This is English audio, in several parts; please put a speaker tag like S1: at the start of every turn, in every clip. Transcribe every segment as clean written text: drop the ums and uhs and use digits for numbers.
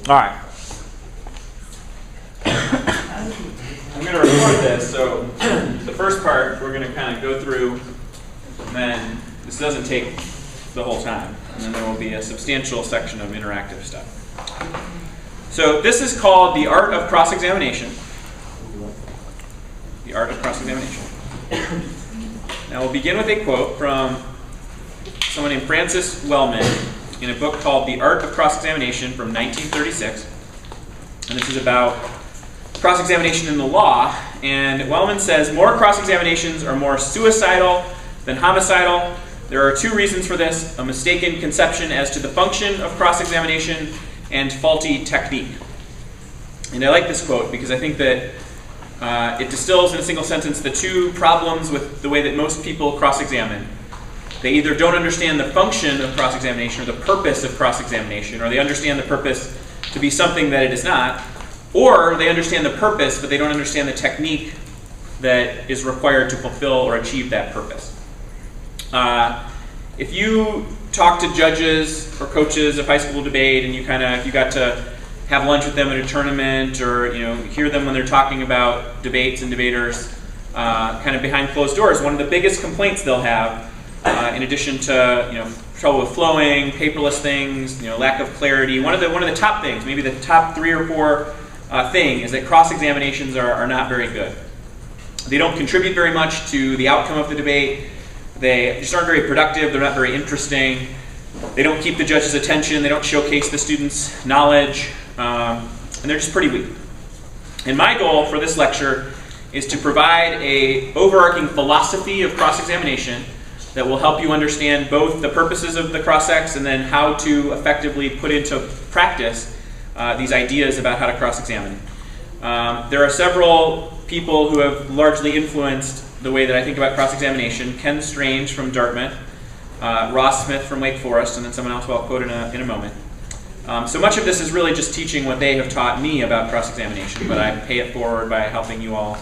S1: All right. I'm going to record this, so the first part we're going to kind of go through, and then this doesn't take the whole time, and then there will be a substantial section of interactive stuff. So this is called the art of cross-examination. The art of cross-examination. Now we'll begin with a quote from someone named Francis Wellman in a book called The Art of Cross-Examination from 1936. And this is about cross-examination in the law. And Wellman says, more cross-examinations are more suicidal than homicidal. There are two reasons for this: a mistaken conception as to the function of cross-examination and faulty technique. And I like this quote because I think that it distills in a single sentence the two problems with the way that most people cross-examine. They either don't understand the function of cross-examination or the purpose of cross-examination, or they understand the purpose to be something that it is not, or they understand the purpose but they don't understand the technique that is required to fulfill or achieve that purpose. If you talk to judges or coaches of high school debate and if you got to have lunch with them at a tournament, or hear them when they're talking about debates and debaters kind of behind closed doors, one of the biggest complaints they'll have, in addition to trouble with flowing, paperless things, lack of clarity, one of the top things, maybe the top 3 or 4 thing, is that cross-examinations are not very good. They don't contribute very much to the outcome of the debate. They just aren't very productive. They're not very interesting. They don't keep the judge's attention. They don't showcase the student's knowledge. And they're just pretty weak. And my goal for this lecture is to provide an overarching philosophy of cross-examination that will help you understand both the purposes of the cross-ex and then how to effectively put into practice these ideas about how to cross-examine. There are several people who have largely influenced the way that I think about cross-examination: Ken Strange from Dartmouth, Ross Smith from Wake Forest, and then someone else who I'll quote in a moment. So much of this is really just teaching what they have taught me about cross-examination, but I pay it forward by helping you all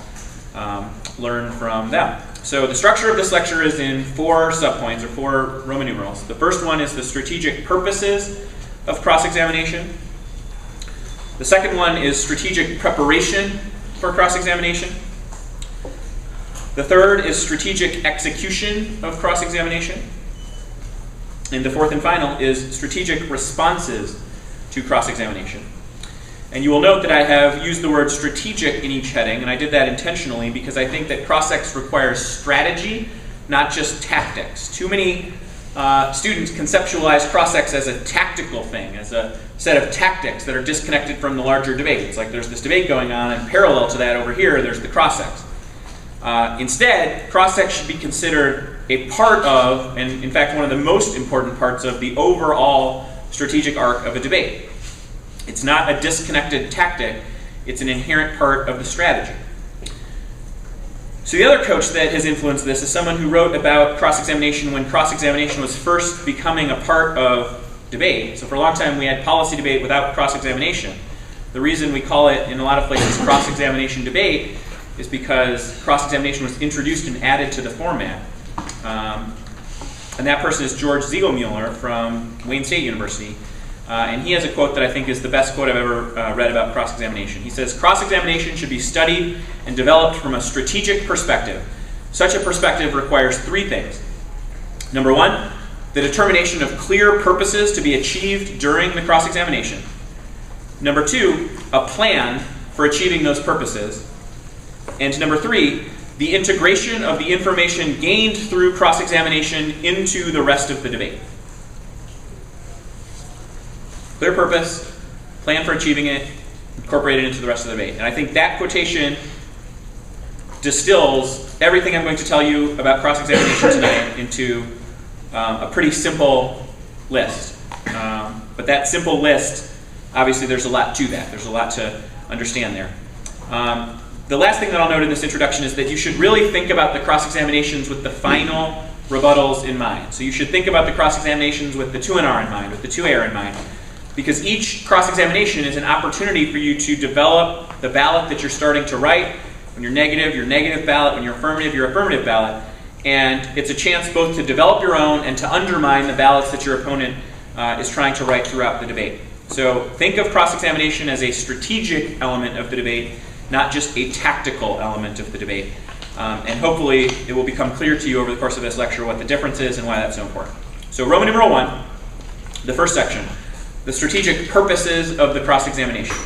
S1: learn from them. So the structure of this lecture is in 4 subpoints, or 4 Roman numerals. The first one is the strategic purposes of cross-examination. The second one is strategic preparation for cross-examination. The third is strategic execution of cross-examination. And the fourth and final is strategic responses to cross-examination. And you will note that I have used the word strategic in each heading, and I did that intentionally because I think that cross-ex requires strategy, not just tactics. Too many students conceptualize cross-ex as a tactical thing, as a set of tactics that are disconnected from the larger debate. It's like there's this debate going on, and parallel to that over here, there's the cross-ex. Instead, cross-ex should be considered a part of, and in fact one of the most important parts of, the overall strategic arc of a debate. It's not a disconnected tactic, it's an inherent part of the strategy. So the other coach that has influenced this is someone who wrote about cross-examination when cross-examination was first becoming a part of debate. So for a long time we had policy debate without cross-examination. The reason we call it in a lot of places cross-examination debate is because cross-examination was introduced and added to the format. And that person is George Ziegelmuller from Wayne State University. And he has a quote that I think is the best quote I've ever read about cross-examination. He says, "Cross-examination should be studied and developed from a strategic perspective. Such a perspective requires 3 things. Number 1, the determination of clear purposes to be achieved during the cross-examination. Number 2, a plan for achieving those purposes. And number 3, the integration of the information gained through cross-examination into the rest of the debate." Clear purpose, plan for achieving it, incorporate it into the rest of the debate. And I think that quotation distills everything I'm going to tell you about cross-examination tonight into a pretty simple list. But that simple list, obviously there's a lot to that. There's a lot to understand there. The last thing that I'll note in this introduction is that you should really think about the cross-examinations with the final rebuttals in mind. So you should think about the cross-examinations with the 2NR in mind, with the 2AR in mind, because each cross-examination is an opportunity for you to develop the ballot that you're starting to write. When you're negative, your negative ballot. When you're affirmative ballot. And it's a chance both to develop your own and to undermine the ballots that your opponent is trying to write throughout the debate. So think of cross-examination as a strategic element of the debate, not just a tactical element of the debate. And hopefully it will become clear to you over the course of this lecture what the difference is and why that's so important. So Roman numeral 1, the first section, the strategic purposes of the cross-examination.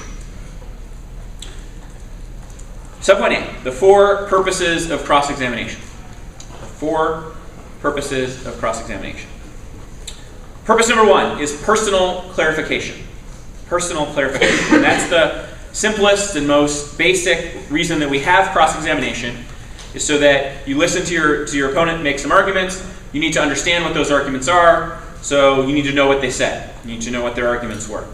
S1: Subpoint A, the 4 purposes of cross-examination. The 4 purposes of cross-examination. Purpose number 1 is personal clarification. Personal clarification. And that's the simplest and most basic reason that we have cross-examination, is so that you listen to your opponent make some arguments. You need to understand what those arguments are, so you need to know what they said. You need to know what their arguments were.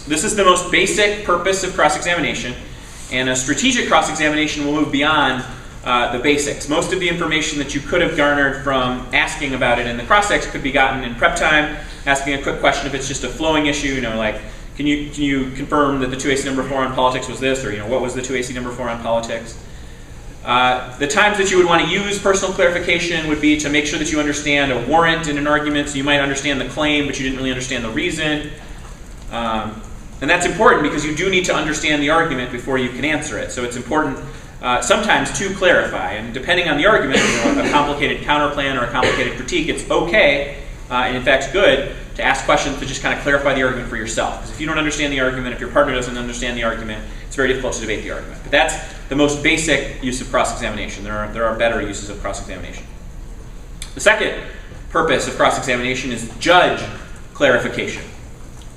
S1: This is the most basic purpose of cross-examination, and a strategic cross-examination will move beyond the basics. Most of the information that you could have garnered from asking about it in the cross-ex could be gotten in prep time, asking a quick question if it's just a flowing issue, like, can you confirm that the 2AC number 4 on politics was this, or what was the 2AC number 4 on politics? The times that you would want to use personal clarification would be to make sure that you understand a warrant in an argument, so you might understand the claim, but you didn't really understand the reason. And that's important because you do need to understand the argument before you can answer it. So it's important sometimes to clarify, and depending on the argument, a complicated counterplan or a complicated critique, it's okay, and in fact good, to ask questions to just kind of clarify the argument for yourself. Because if you don't understand the argument, if your partner doesn't understand the argument, it's very difficult to debate the argument. But that's the most basic use of cross-examination. There are better uses of cross-examination. The second purpose of cross-examination is judge clarification.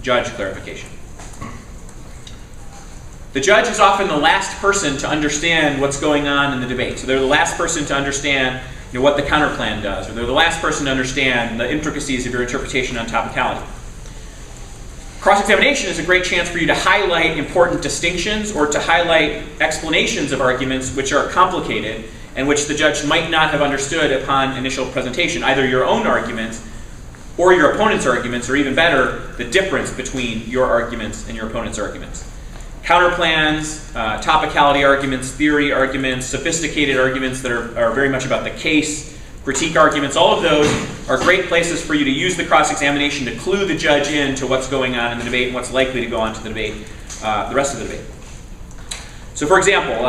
S1: Judge clarification. The judge is often the last person to understand what's going on in the debate. So they're the last person to understand what the counterplan does, or they're the last person to understand the intricacies of your interpretation on topicality. Cross-examination is a great chance for you to highlight important distinctions or to highlight explanations of arguments which are complicated and which the judge might not have understood upon initial presentation, either your own arguments or your opponent's arguments, or even better, the difference between your arguments and your opponent's arguments. Counterplans, topicality arguments, theory arguments, sophisticated arguments that are very much about the case, critique arguments, all of those are great places for you to use the cross-examination to clue the judge in to what's going on in the debate and what's likely to go on to the debate, the rest of the debate. So for example,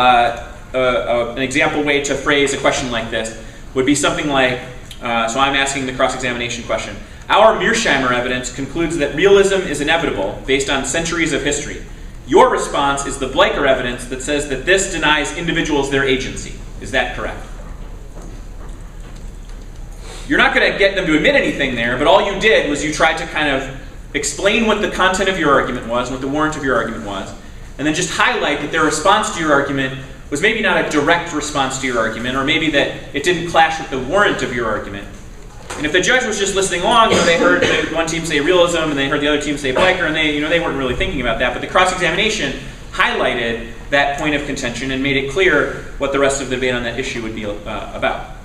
S1: an example way to phrase a question like this would be something like, so I'm asking the cross-examination question. Our Mearsheimer evidence concludes that realism is inevitable based on centuries of history. Your response is the Bleicher evidence that says that this denies individuals their agency. Is that correct? You're not going to get them to admit anything there, but all you did was you tried to kind of explain what the content of your argument was, what the warrant of your argument was, and then just highlight that their response to your argument was maybe not a direct response to your argument, or maybe that it didn't clash with the warrant of your argument. And if the judge was just listening along, they heard one team say realism, and they heard the other team say Bleicher, and they weren't really thinking about that. But the cross-examination highlighted that point of contention and made it clear what the rest of the debate on that issue would be about.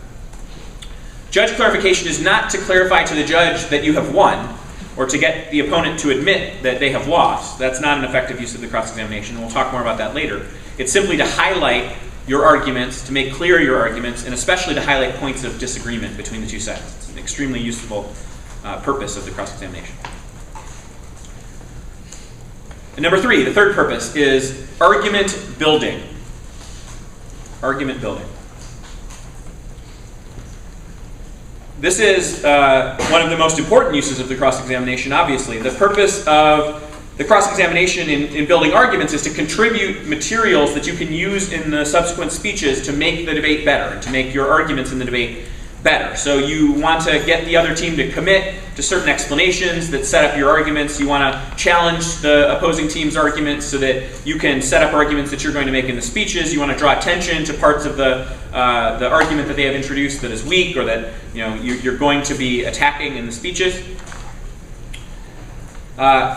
S1: Judge clarification is not to clarify to the judge that you have won, or to get the opponent to admit that they have lost. That's not an effective use of the cross-examination. We'll talk more about that later. It's simply to highlight your arguments, to make clear your arguments, and especially to highlight points of disagreement between the two sides. It's an extremely useful purpose of the cross-examination. And number 3, the third purpose, is argument building. Argument building. This is one of the most important uses of the cross-examination, obviously. The purpose of the cross-examination in building arguments is to contribute materials that you can use in the subsequent speeches to make the debate better, and to make your arguments in the debate better. So you want to get the other team to commit to certain explanations that set up your arguments. You want to challenge the opposing team's arguments so that you can set up arguments that you're going to make in the speeches. You want to draw attention to parts of the argument that they have introduced that is weak, or that you're going to be attacking in the speeches.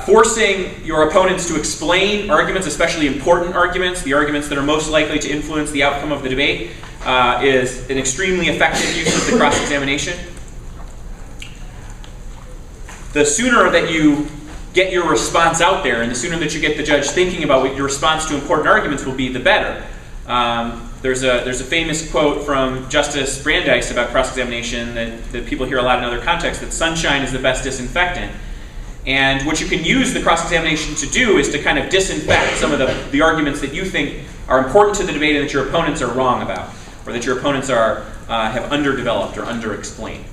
S1: Forcing your opponents to explain arguments, especially important arguments, the arguments that are most likely to influence the outcome of the debate, is an extremely effective use of the cross-examination. The sooner that you get your response out there, and the sooner that you get the judge thinking about what your response to important arguments will be, the better. There's a famous quote from Justice Brandeis about cross-examination that people hear a lot in other contexts, that sunshine is the best disinfectant. And what you can use the cross-examination to do is to kind of disinfect some of the arguments that you think are important to the debate and that your opponents are wrong about, or that your opponents have underdeveloped or underexplained.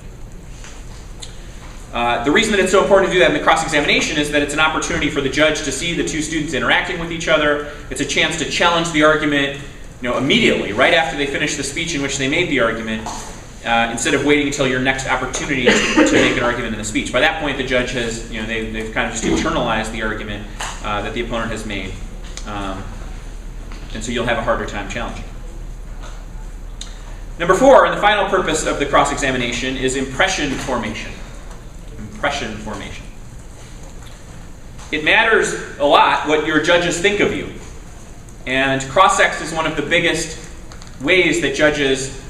S1: The reason that it's so important to do that in the cross-examination is that it's an opportunity for the judge to see the two students interacting with each other. It's a chance to challenge the argument, immediately, right after they finish the speech in which they made the argument, instead of waiting until your next opportunity to make an argument in the speech. By that point, the judge has, they've kind of just internalized the argument that the opponent has made. And so you'll have a harder time challenging. Number 4, and the final purpose of the cross-examination is impression formation. Impression formation. It matters a lot what your judges think of you. And cross-ex is one of the biggest ways that judges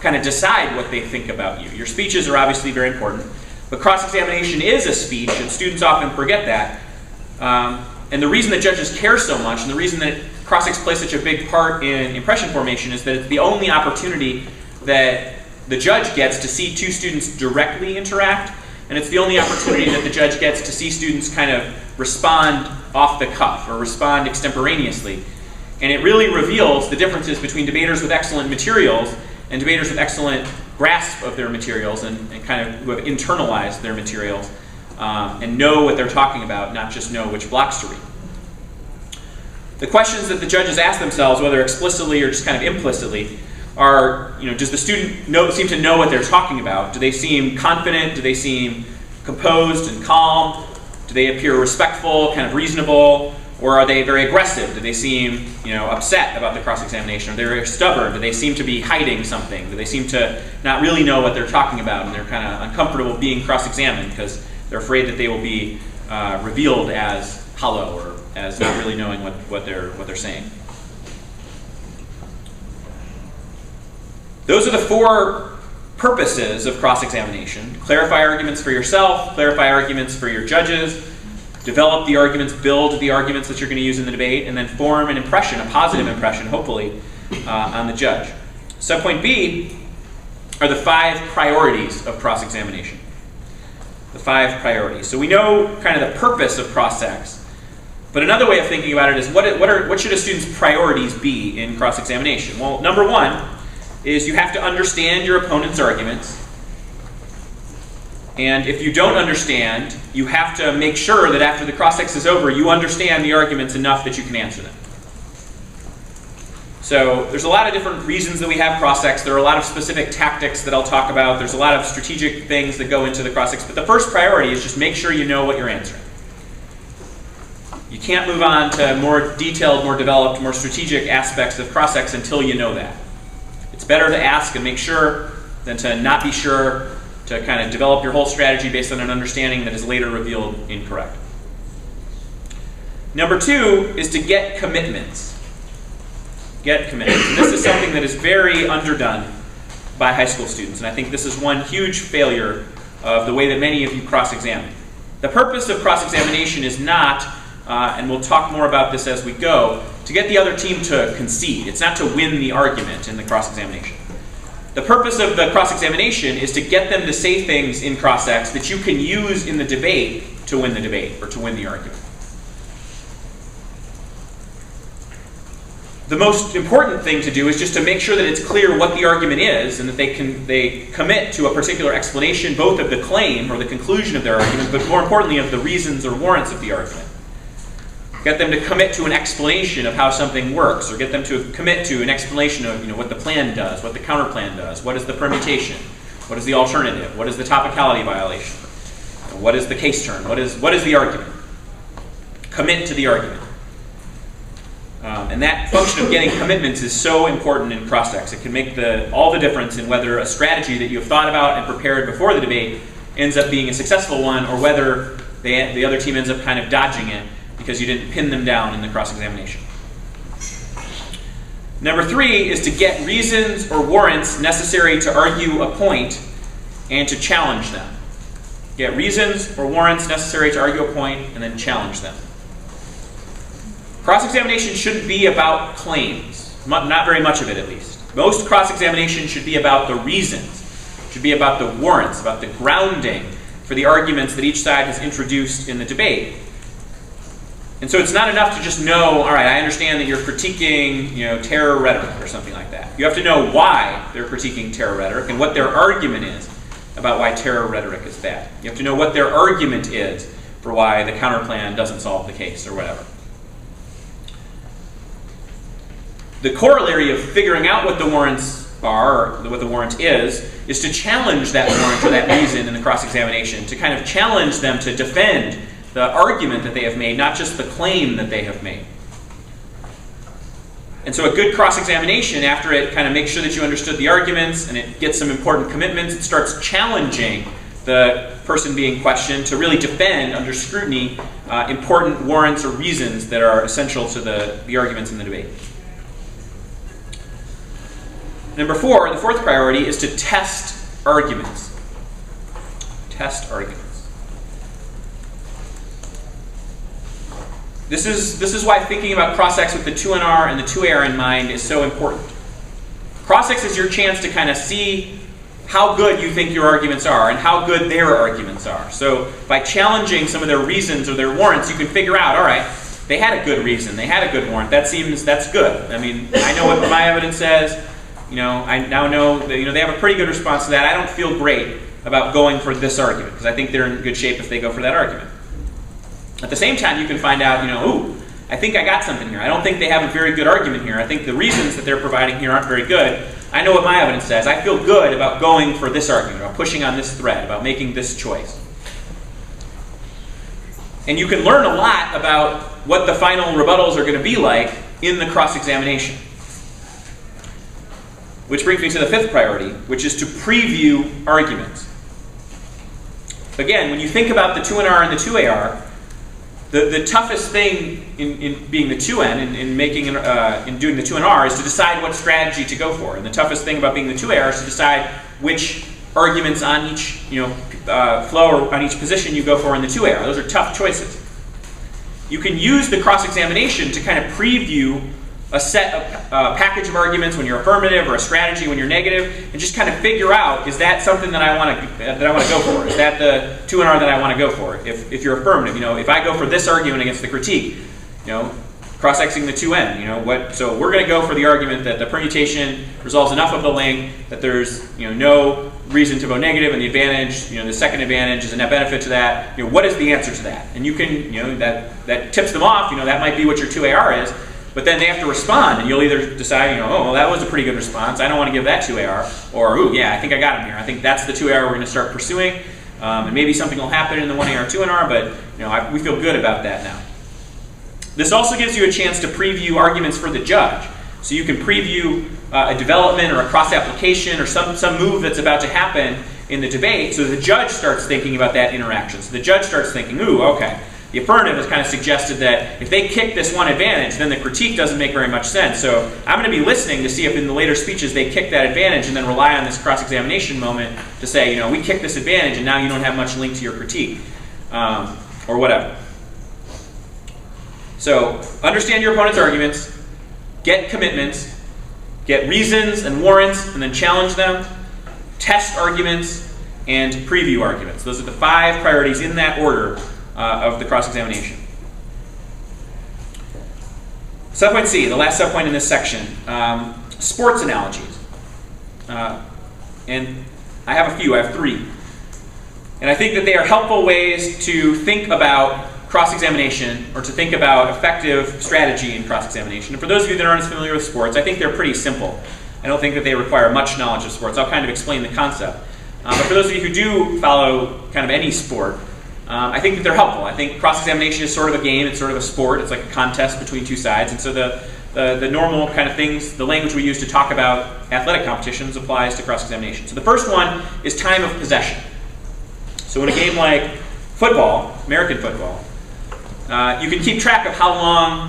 S1: kind of decide what they think about you. Your speeches are obviously very important, but cross-examination is a speech, and students often forget that. And the reason that judges care so much, and the reason that cross-ex plays such a big part in impression formation, is that it's the only opportunity that the judge gets to see two students directly interact, and it's the only opportunity that the judge gets to see students kind of respond off the cuff or respond extemporaneously. And it really reveals the differences between debaters with excellent materials and debaters with excellent grasp of their materials and kind of who have internalized their materials and know what they're talking about, not just know which blocks to read. The questions that the judges ask themselves, whether explicitly or just kind of implicitly, are, does the student seem to know what they're talking about? Do they seem confident? Do they seem composed and calm? Do they appear respectful, kind of reasonable? Or are they very aggressive? Do they seem, upset about the cross-examination? Are they very stubborn? Do they seem to be hiding something? Do they seem to not really know what they're talking about and they're kind of uncomfortable being cross-examined because they're afraid that they will be revealed as hollow or as not really knowing what they're saying? Those are the 4 purposes of cross-examination. Clarify arguments for yourself, clarify arguments for your judges, develop the arguments, build the arguments that you're going to use in the debate, and then form an impression, a positive impression, hopefully, on the judge. Subpoint B are the 5 priorities of cross-examination. The 5 priorities. So we know kind of the purpose of cross-ex, but another way of thinking about it is what should a student's priorities be in cross-examination? Well, number 1 is you have to understand your opponent's arguments. And if you don't understand, you have to make sure that after the cross-ex is over, you understand the arguments enough that you can answer them. So there's a lot of different reasons that we have cross-ex. There are a lot of specific tactics that I'll talk about. There's a lot of strategic things that go into the cross-ex. But the first priority is just make sure you know what you're answering. You can't move on to more detailed, more developed, more strategic aspects of cross-ex until you know that. It's better to ask and make sure than to not be sure, to kind of develop your whole strategy based on an understanding that is later revealed incorrect. Number 2 is to get commitments. Get commitments. And this is something that is very underdone by high school students, and I think this is one huge failure of the way that many of you cross-examine. The purpose of cross-examination is not, and we'll talk more about this as we go, to get the other team to concede. It's not to win the argument in the cross-examination. The purpose of the cross-examination is to get them to say things in cross-ex that you can use in the debate to win the debate or to win the argument. The most important thing to do is just to make sure that it's clear what the argument is and that they commit to a particular explanation both of the claim or the conclusion of their argument, but more importantly of the reasons or warrants of the argument. Get them to commit to an explanation of how something works, or get them to commit to an explanation of what the plan does, what the counterplan does, what is the permutation, what is the alternative, what is the topicality violation, what is the case term, what is the argument. Commit to the argument. And that function of getting commitments is so important in cross-ex. It can make all the difference in whether a strategy that you have thought about and prepared before the debate ends up being a successful one, or whether the other team ends up kind of dodging it because you didn't pin them down in the cross-examination. Number 3 is to get reasons or warrants necessary to argue a point and to challenge them. Get reasons or warrants necessary to argue a point and then challenge them. Cross-examination shouldn't be about claims, not very much of it at least. Most cross-examination should be about the reasons, should be about the warrants, about the grounding, for the arguments that each side has introduced in the debate. And so it's not enough to just know, all right, I understand that you're critiquing, terror rhetoric or something like that. You have to know why they're critiquing terror rhetoric and what their argument is about why terror rhetoric is bad. You have to know what their argument is for why the counterplan doesn't solve the case or whatever. The corollary of figuring out what the warrants are, or what the warrant is to challenge that warrant or that reason in the cross-examination, to kind of challenge them to defend the argument that they have made, not just the claim that they have made. And so a good cross-examination, after it kind of makes sure that you understood the arguments and it gets some important commitments, it starts challenging the person being questioned to really defend under scrutiny important warrants or reasons that are essential to the arguments in the debate. Number 4, the fourth priority is to test arguments. Test arguments. This is why thinking about cross-ex with the 2NR and the 2AR in mind is so important. Cross-ex is your chance to kind of see how good you think your arguments are and how good their arguments are. So by challenging some of their reasons or their warrants, you can figure out, all right, they had a good reason, they had a good warrant. That's good. I mean, I know what my evidence says. I now know that they have a pretty good response to that. I don't feel great about going for this argument because I think they're in good shape if they go for that argument. At the same time, you can find out, ooh, I think I got something here. I don't think they have a very good argument here. I think the reasons that they're providing here aren't very good. I know what my evidence says. I feel good about going for this argument, about pushing on this thread, about making this choice. And you can learn a lot about what the final rebuttals are going to be like in the cross-examination. Which brings me to the fifth priority, which is to preview arguments. Again, when you think about the 2NR and the 2AR, the toughest thing in being the 2N, in doing the 2NR, is to decide what strategy to go for. And the toughest thing about being the 2AR is to decide which arguments on each flow or on each position you go for in the 2AR. Those are tough choices. You can use the cross-examination to kind of preview a set of package of arguments when you're affirmative or a strategy when you're negative, and just kind of figure out, is that something that I want to go for? Is that the 2NR that I want to go for? If you're affirmative, if I go for this argument against the critique, cross-exing the 2N, so we're going to go for the argument that the permutation resolves enough of the link that there's no reason to vote negative, and the advantage, the second advantage is a net benefit to that. What is the answer to that? And you can, that tips them off. That might be what your 2AR is. But then they have to respond, and you'll either decide, oh, well, that was a pretty good response. I don't want to give that 2AR. Or, ooh, yeah, I think I got him here. I think that's the 2AR we're going to start pursuing. And maybe something will happen in the 1AR, 2NR, but we feel good about that now. This also gives you a chance to preview arguments for the judge. So you can preview a development or a cross-application or some move that's about to happen in the debate, so the judge starts thinking about that interaction. So the judge starts thinking, ooh, okay. The affirmative has kind of suggested that if they kick this one advantage, then the critique doesn't make very much sense. So I'm going to be listening to see if in the later speeches they kick that advantage and then rely on this cross-examination moment to say, we kicked this advantage and now you don't have much link to your critique, or whatever. So understand your opponent's arguments, get commitments, get reasons and warrants, and then challenge them, test arguments, and preview arguments. Those are the 5 priorities in that order of the cross-examination. Subpoint C, the last subpoint in this section, sports analogies. And I have a few, I have 3. And I think that they are helpful ways to think about cross-examination or to think about effective strategy in cross-examination. And for those of you that aren't as familiar with sports, I think they're pretty simple. I don't think that they require much knowledge of sports. I'll kind of explain the concept. But for those of you who do follow kind of any sport, I think that they're helpful. I think cross-examination is sort of a game. It's sort of a sport. It's like a contest between two sides. And so the normal kind of things, the language we use to talk about athletic competitions applies to cross-examination. So the first one is time of possession. So in a game like football, American football, you can keep track of how long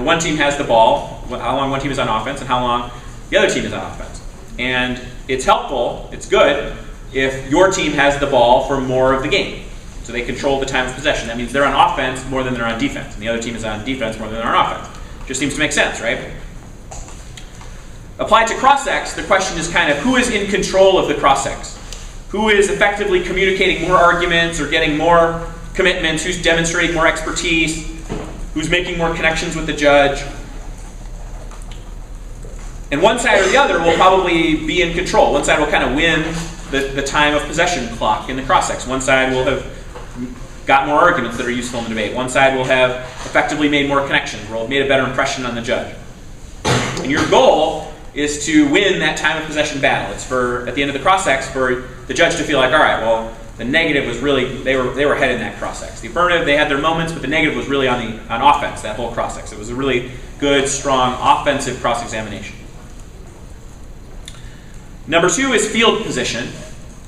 S1: one team has the ball, how long one team is on offense, and how long the other team is on offense. And it's helpful, it's good, if your team has the ball for more of the game. So they control the time of possession. That means they're on offense more than they're on defense, and the other team is on defense more than they're on offense. Just seems to make sense, right? Applied to cross-ex, the question is kind of who is in control of the cross-ex? who is effectively communicating more arguments or getting more commitments, who's demonstrating more expertise, who's making more connections with the judge. And one side or the other will probably be in control. One side will kind of win the time of possession clock in the cross-sex. One side will have got more arguments that are useful in the debate. One side will have effectively made more connections, will have made a better impression on the judge. And your goal is to win that time of possession battle. It's for, at the end of the cross-sex, for the judge to feel like, all right, well, the negative was really, they were ahead in that cross-sex. The affirmative, they had their moments, but the negative was really on offense, that whole cross-sex. It was a really good, strong, offensive cross-examination. Number 2 is field position,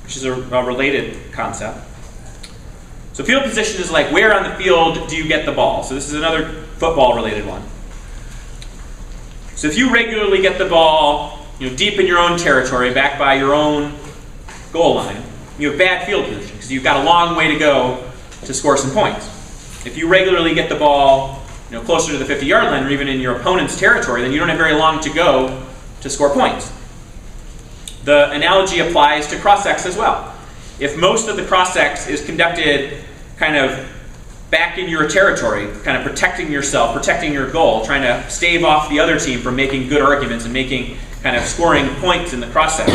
S1: which is a related concept. So field position is like, where on the field do you get the ball? So this is another football-related one. So if you regularly get the ball, deep in your own territory, back by your own goal line, you have bad field position because you've got a long way to go to score some points. If you regularly get the ball, closer to the 50-yard line or even in your opponent's territory, then you don't have very long to go to score points. The analogy applies to cross-sex as well. If most of the cross-sex is conducted kind of back in your territory, kind of protecting yourself, protecting your goal, trying to stave off the other team from making good arguments and making kind of scoring points in the cross-sex,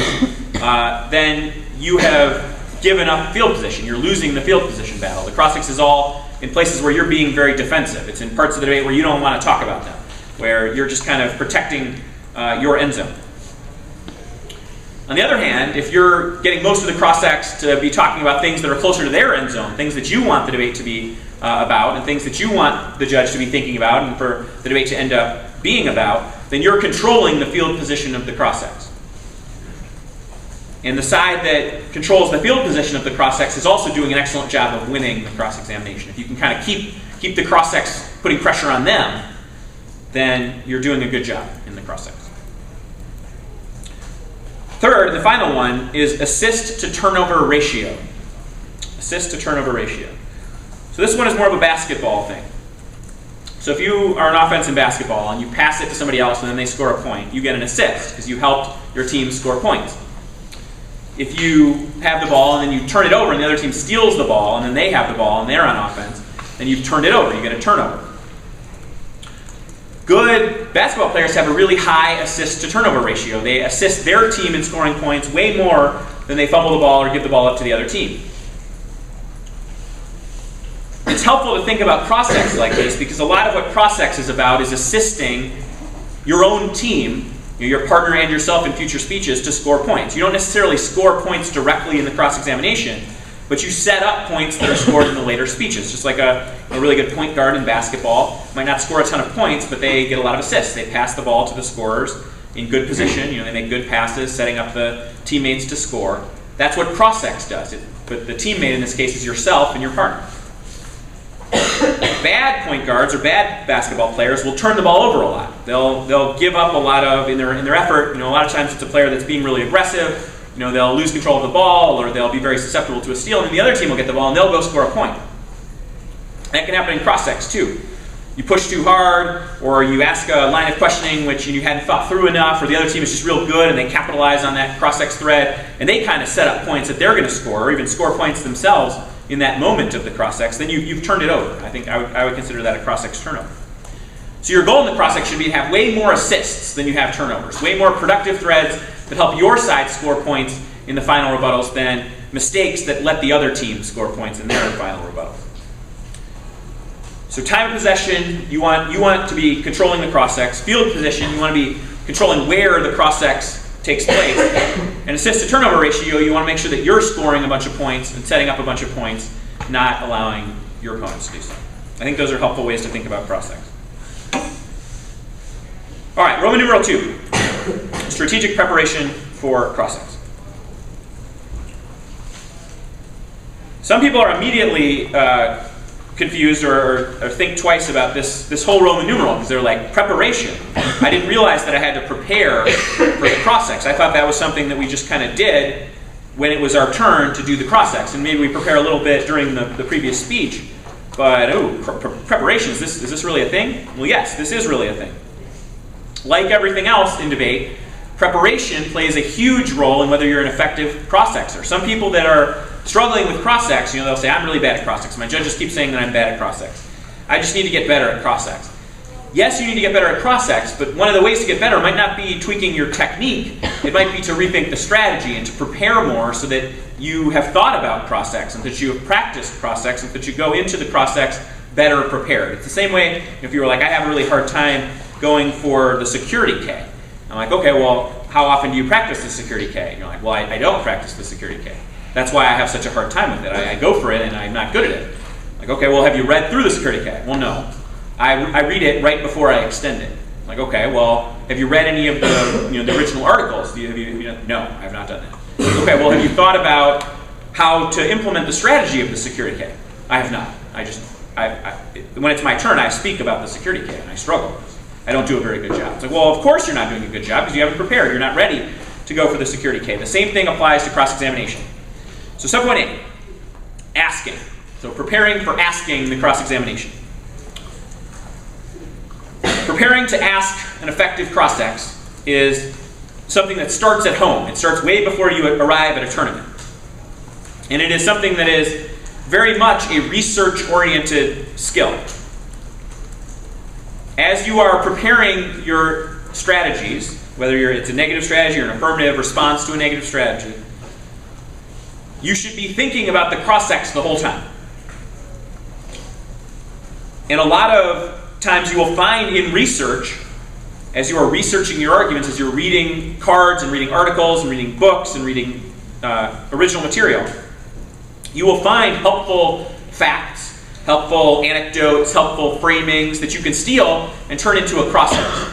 S1: then you have given up field position. You're losing the field position battle. The cross-sex is all in places where you're being very defensive. It's in parts of the debate where you don't want to talk about them, where you're just kind of protecting your end zone. On the other hand, if you're getting most of the cross-sex to be talking about things that are closer to their end zone, things that you want the debate to be about, and things that you want the judge to be thinking about, and for the debate to end up being about, then you're controlling the field position of the cross-sex. And the side that controls the field position of the cross-sex is also doing an excellent job of winning the cross-examination. If you can kind of keep the cross-sex putting pressure on them, then you're doing a good job in the cross-sex. Third, the final one, is assist to turnover ratio. Assist to turnover ratio. So this one is more of a basketball thing. So if you are an offense in basketball and you pass it to somebody else and then they score a point, you get an assist because you helped your team score points. If you have the ball and then you turn it over and the other team steals the ball and then they have the ball and they're on offense, then you've turned it over, you get a turnover. Good basketball players have a really high assist to turnover ratio. They assist their team in scoring points way more than they fumble the ball or give the ball up to the other team. It's helpful to think about cross-sex like this because a lot of what cross-sex is about is assisting your own team, your partner and yourself in future speeches, to score points. You don't necessarily score points directly in the cross-examination, but you set up points that are scored in the later speeches. Just like a really good point guard in basketball might not score a ton of points, but they get a lot of assists. They pass the ball to the scorers in good position. They make good passes, setting up the teammates to score. That's what cross-sex does. But the teammate in this case is yourself and your partner. Bad point guards or bad basketball players will turn the ball over a lot. They'll give up a lot of in their effort. A lot of times it's a player that's being really aggressive. They'll lose control of the ball, or they'll be very susceptible to a steal, and the other team will get the ball and they'll go score a point. That can happen in cross-sex too. You push too hard, or you ask a line of questioning which you hadn't thought through enough, or the other team is just real good and they capitalize on that cross-sex thread, and they kind of set up points that they're going to score, or even score points themselves in that moment of the cross-sex, then you've turned it over. I think I would consider that a cross-sex turnover. So your goal in the cross-sex should be to have way more assists than you have turnovers, way more productive threads that help your side score points in the final rebuttals than mistakes that let the other team score points in their final rebuttals. So time of possession, you want to be controlling the cross-sex. Field position, you want to be controlling where the cross-sex takes place. And assist to turnover ratio, you want to make sure that you're scoring a bunch of points and setting up a bunch of points, not allowing your opponents to do so. I think those are helpful ways to think about cross-sex. All right, Roman numeral 2, strategic preparation for cross-sex. Some people are immediately confused or think twice about this whole Roman numeral because they're like, preparation. I didn't realize that I had to prepare for the cross-sex. I thought that was something that we just kind of did when it was our turn to do the cross-sex. And maybe we prepare a little bit during the previous speech. But, preparation, is this really a thing? Well, yes, this is really a thing. Like everything else in debate, preparation plays a huge role in whether you're an effective cross-exer. Some people that are struggling with cross-ex, they'll say, I'm really bad at cross-ex. My judges keep saying that I'm bad at cross-ex. I just need to get better at cross-ex. Yes, you need to get better at cross-ex, but one of the ways to get better might not be tweaking your technique. It might be to rethink the strategy and to prepare more so that you have thought about cross-ex and that you have practiced cross-ex and that you go into the cross-ex better prepared. It's the same way if you were like, I have a really hard time going for the security K. I'm like, okay, well, how often do you practice the security K? And you're like, well, I don't practice the security K. That's why I have such a hard time with it. I go for it and I'm not good at it. Like, okay, well, have you read through the security K? Well, no. I read it right before I extend it. Like, okay, well, have you read any of the the original articles? No, I have not done that. Okay, well, have you thought about how to implement the strategy of the security K? I have not. When it's my turn, I speak about the security K and I struggle. I don't do a very good job. It's like, well, of course you're not doing a good job because you haven't prepared. You're not ready to go for the security K. The same thing applies to cross-examination. So subpoint A, asking. So preparing for asking the cross-examination. Preparing to ask an effective cross-ex is something that starts at home. It starts way before you arrive at a tournament. And it is something that is very much a research-oriented skill. As you are preparing your strategies, whether it's a negative strategy or an affirmative response to a negative strategy, you should be thinking about the cross-ex the whole time. And a lot of times you will find in research, as you are researching your arguments, as you're reading cards and reading articles and reading books and reading original material, you will find helpful facts, helpful anecdotes, helpful framings that you can steal and turn into a cross-ex.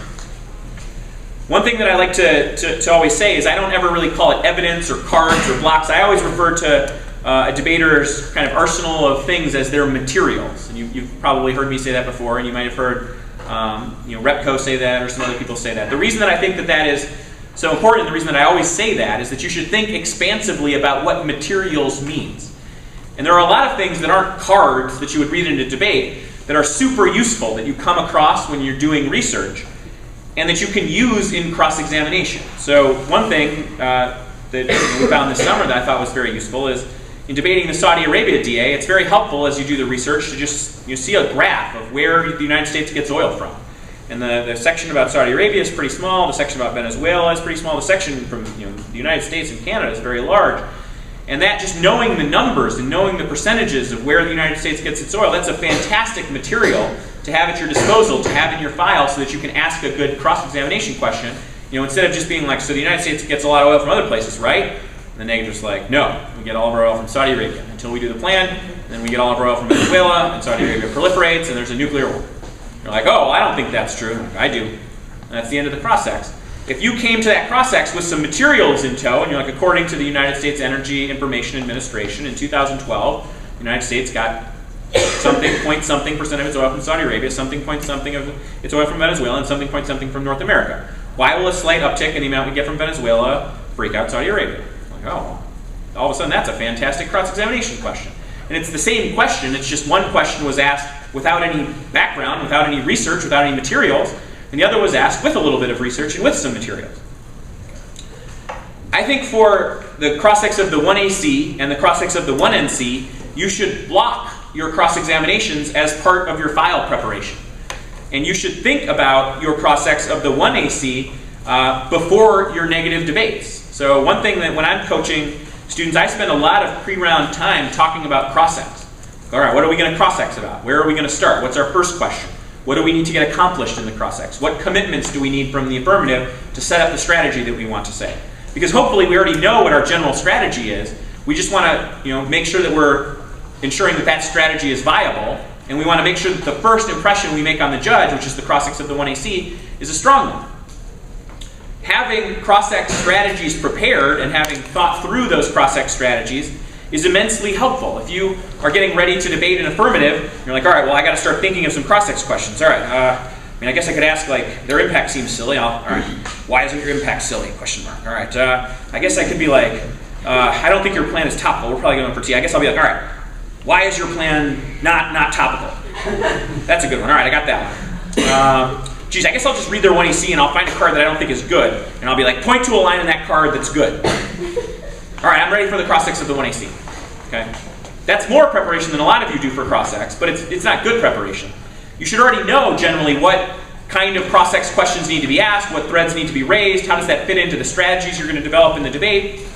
S1: One thing that I like to always say is I don't ever really call it evidence or cards or blocks. I always refer to a debater's kind of arsenal of things as their materials. And you've probably heard me say that before, and you might have heard Repco say that or some other people say that. The reason that I think that is so important, the reason that I always say that, is that you should think expansively about what materials means. And there are a lot of things that aren't cards that you would read in a debate that are super useful that you come across when you're doing research and that you can use in cross-examination. So one thing that we found this summer that I thought was very useful is in debating the Saudi Arabia DA, it's very helpful as you do the research to just see a graph of where the United States gets oil from. And the section about Saudi Arabia is pretty small, the section about Venezuela is pretty small, the section from the United States and Canada is very large. And that, just knowing the numbers and knowing the percentages of where the United States gets its oil, that's a fantastic material to have at your disposal, to have in your file so that you can ask a good cross-examination question. Instead of just being like, so the United States gets a lot of oil from other places, right? And the negative's like, no, we get all of our oil from Saudi Arabia until we do the plan, and then we get all of our oil from Venezuela, and Saudi Arabia proliferates, and there's a nuclear war. You're like, oh, I don't think that's true. Like, I do. And that's the end of the cross-ex. If you came to that cross-ex with some materials in tow, and you're like, according to the United States Energy Information Administration in 2012, the United States got something, point something percent of its oil from Saudi Arabia, something, point something of its oil from Venezuela, and something, point something from North America. Why will a slight uptick in the amount we get from Venezuela freak out Saudi Arabia? Like, oh, all of a sudden that's a fantastic cross-examination question. And it's the same question, it's just one question was asked without any background, without any research, without any materials, and the other was asked with a little bit of research and with some materials. I think for the cross-ex of the 1AC and the cross-ex of the 1NC, you should block your cross-examinations as part of your file preparation. And you should think about your cross-ex of the 1AC before your negative debates. So one thing that when I'm coaching students, I spend a lot of pre-round time talking about cross-ex. All right, what are we going to cross-ex about? Where are we going to start? What's our first question? What do we need to get accomplished in the cross-ex? What commitments do we need from the affirmative to set up the strategy that we want to say? Because hopefully we already know what our general strategy is. We just want to make sure that we're ensuring that that strategy is viable, and we want to make sure that the first impression we make on the judge, which is the cross-ex of the 1AC, is a strong one. Having cross-ex strategies prepared and having thought through those cross-ex strategies is immensely helpful. If you are getting ready to debate an affirmative, you're like, all right, well, I got to start thinking of some cross-ex questions. All right, I guess I could ask, like, their impact seems silly. All right, why isn't your impact silly? Question mark. All right, I guess I could be like, I don't think your plan is topical. We're probably going for T. I guess I'll be like, all right, why is your plan not topical? That's a good one. All right, I got that one. geez, I guess I'll just read their 1AC and I'll find a card that I don't think is good. And I'll be like, point to a line in that card that's good. All right, I'm ready for the cross-ex of the 1AC. Okay? That's more preparation than a lot of you do for cross-ex, but it's not good preparation. You should already know generally what kind of cross-ex questions need to be asked, what threads need to be raised, how does that fit into the strategies you're going to develop in the debate.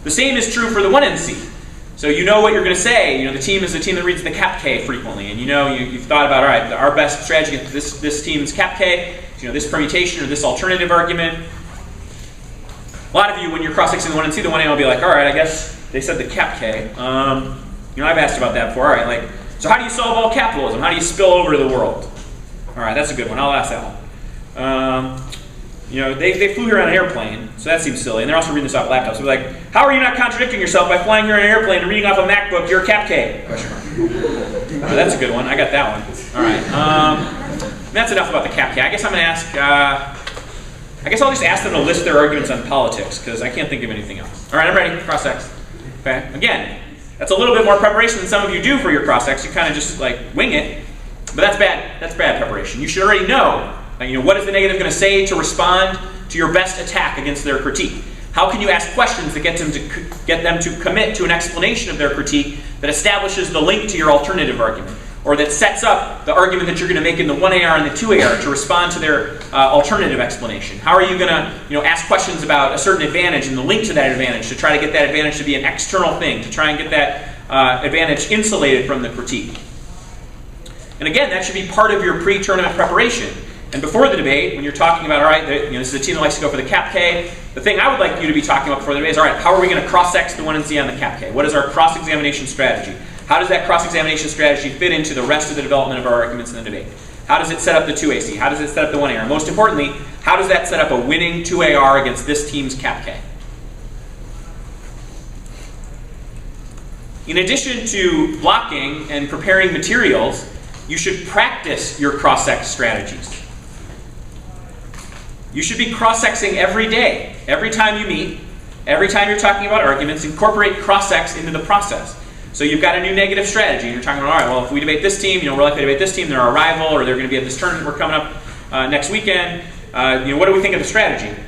S1: The same is true for the 1NC. So you know what you're going to say. You know, the team is the team that reads the cap K frequently, and you know you've thought about, all right, our best strategy against this team's cap K, you know, this permutation or this alternative argument. A lot of you, when you're cross-exing the 1NC, the 1A will be like, all right, I guess they said the cap K. You know, I've asked about that before. All right, like, so how do you solve all capitalism? How do you spill over to the world? All right, that's a good one. I'll ask that one. You know, they flew here on an airplane, so that seems silly. And they're also reading this off laptops. So like, how are you not contradicting yourself by flying here on an airplane and reading off a MacBook your cap K? Oh, that's a good one. I got that one. All right. That's enough about the cap K. I guess I'm going to ask, I guess I'll just ask them to list their arguments on politics, because I can't think of anything else. All right, I'm ready. Cross-ex. Okay. Again, that's a little bit more preparation than some of you do for your cross-ex. You kind of just like wing it. But that's bad. That's bad preparation. You should already know, you know, what is the negative going to say to respond to your best attack against their critique? How can you ask questions that get them to commit to an explanation of their critique that establishes the link to your alternative argument, or that sets up the argument that you're going to make in the 1AR and the 2AR to respond to their alternative explanation? How are you going to, you know, ask questions about a certain advantage and the link to that advantage to try to get that advantage to be an external thing, to try and get that advantage insulated from the critique? And again, that should be part of your pre-tournament preparation. And before the debate, when you're talking about, all right, you know, this is a team that likes to go for the cap K, the thing I would like you to be talking about before the debate is, all right, how are we going to cross-ex the 1NC on the cap K? What is our cross-examination strategy? How does that cross-examination strategy fit into the rest of the development of our arguments in the debate? How does it set up the 2AC? How does it set up the 1AR? Most importantly, how does that set up a winning 2AR against this team's cap K? In addition to blocking and preparing materials, you should practice your cross-ex strategies. You should be cross-exing every day. Every time you meet, every time you're talking about arguments, incorporate cross-ex into the process. So you've got a new negative strategy, and you're talking about, all right, well, if we debate this team, you know, we're likely to debate this team, they're our rival, or they're going to be at this tournament we're coming up next weekend. You know, what do we think of the strategy?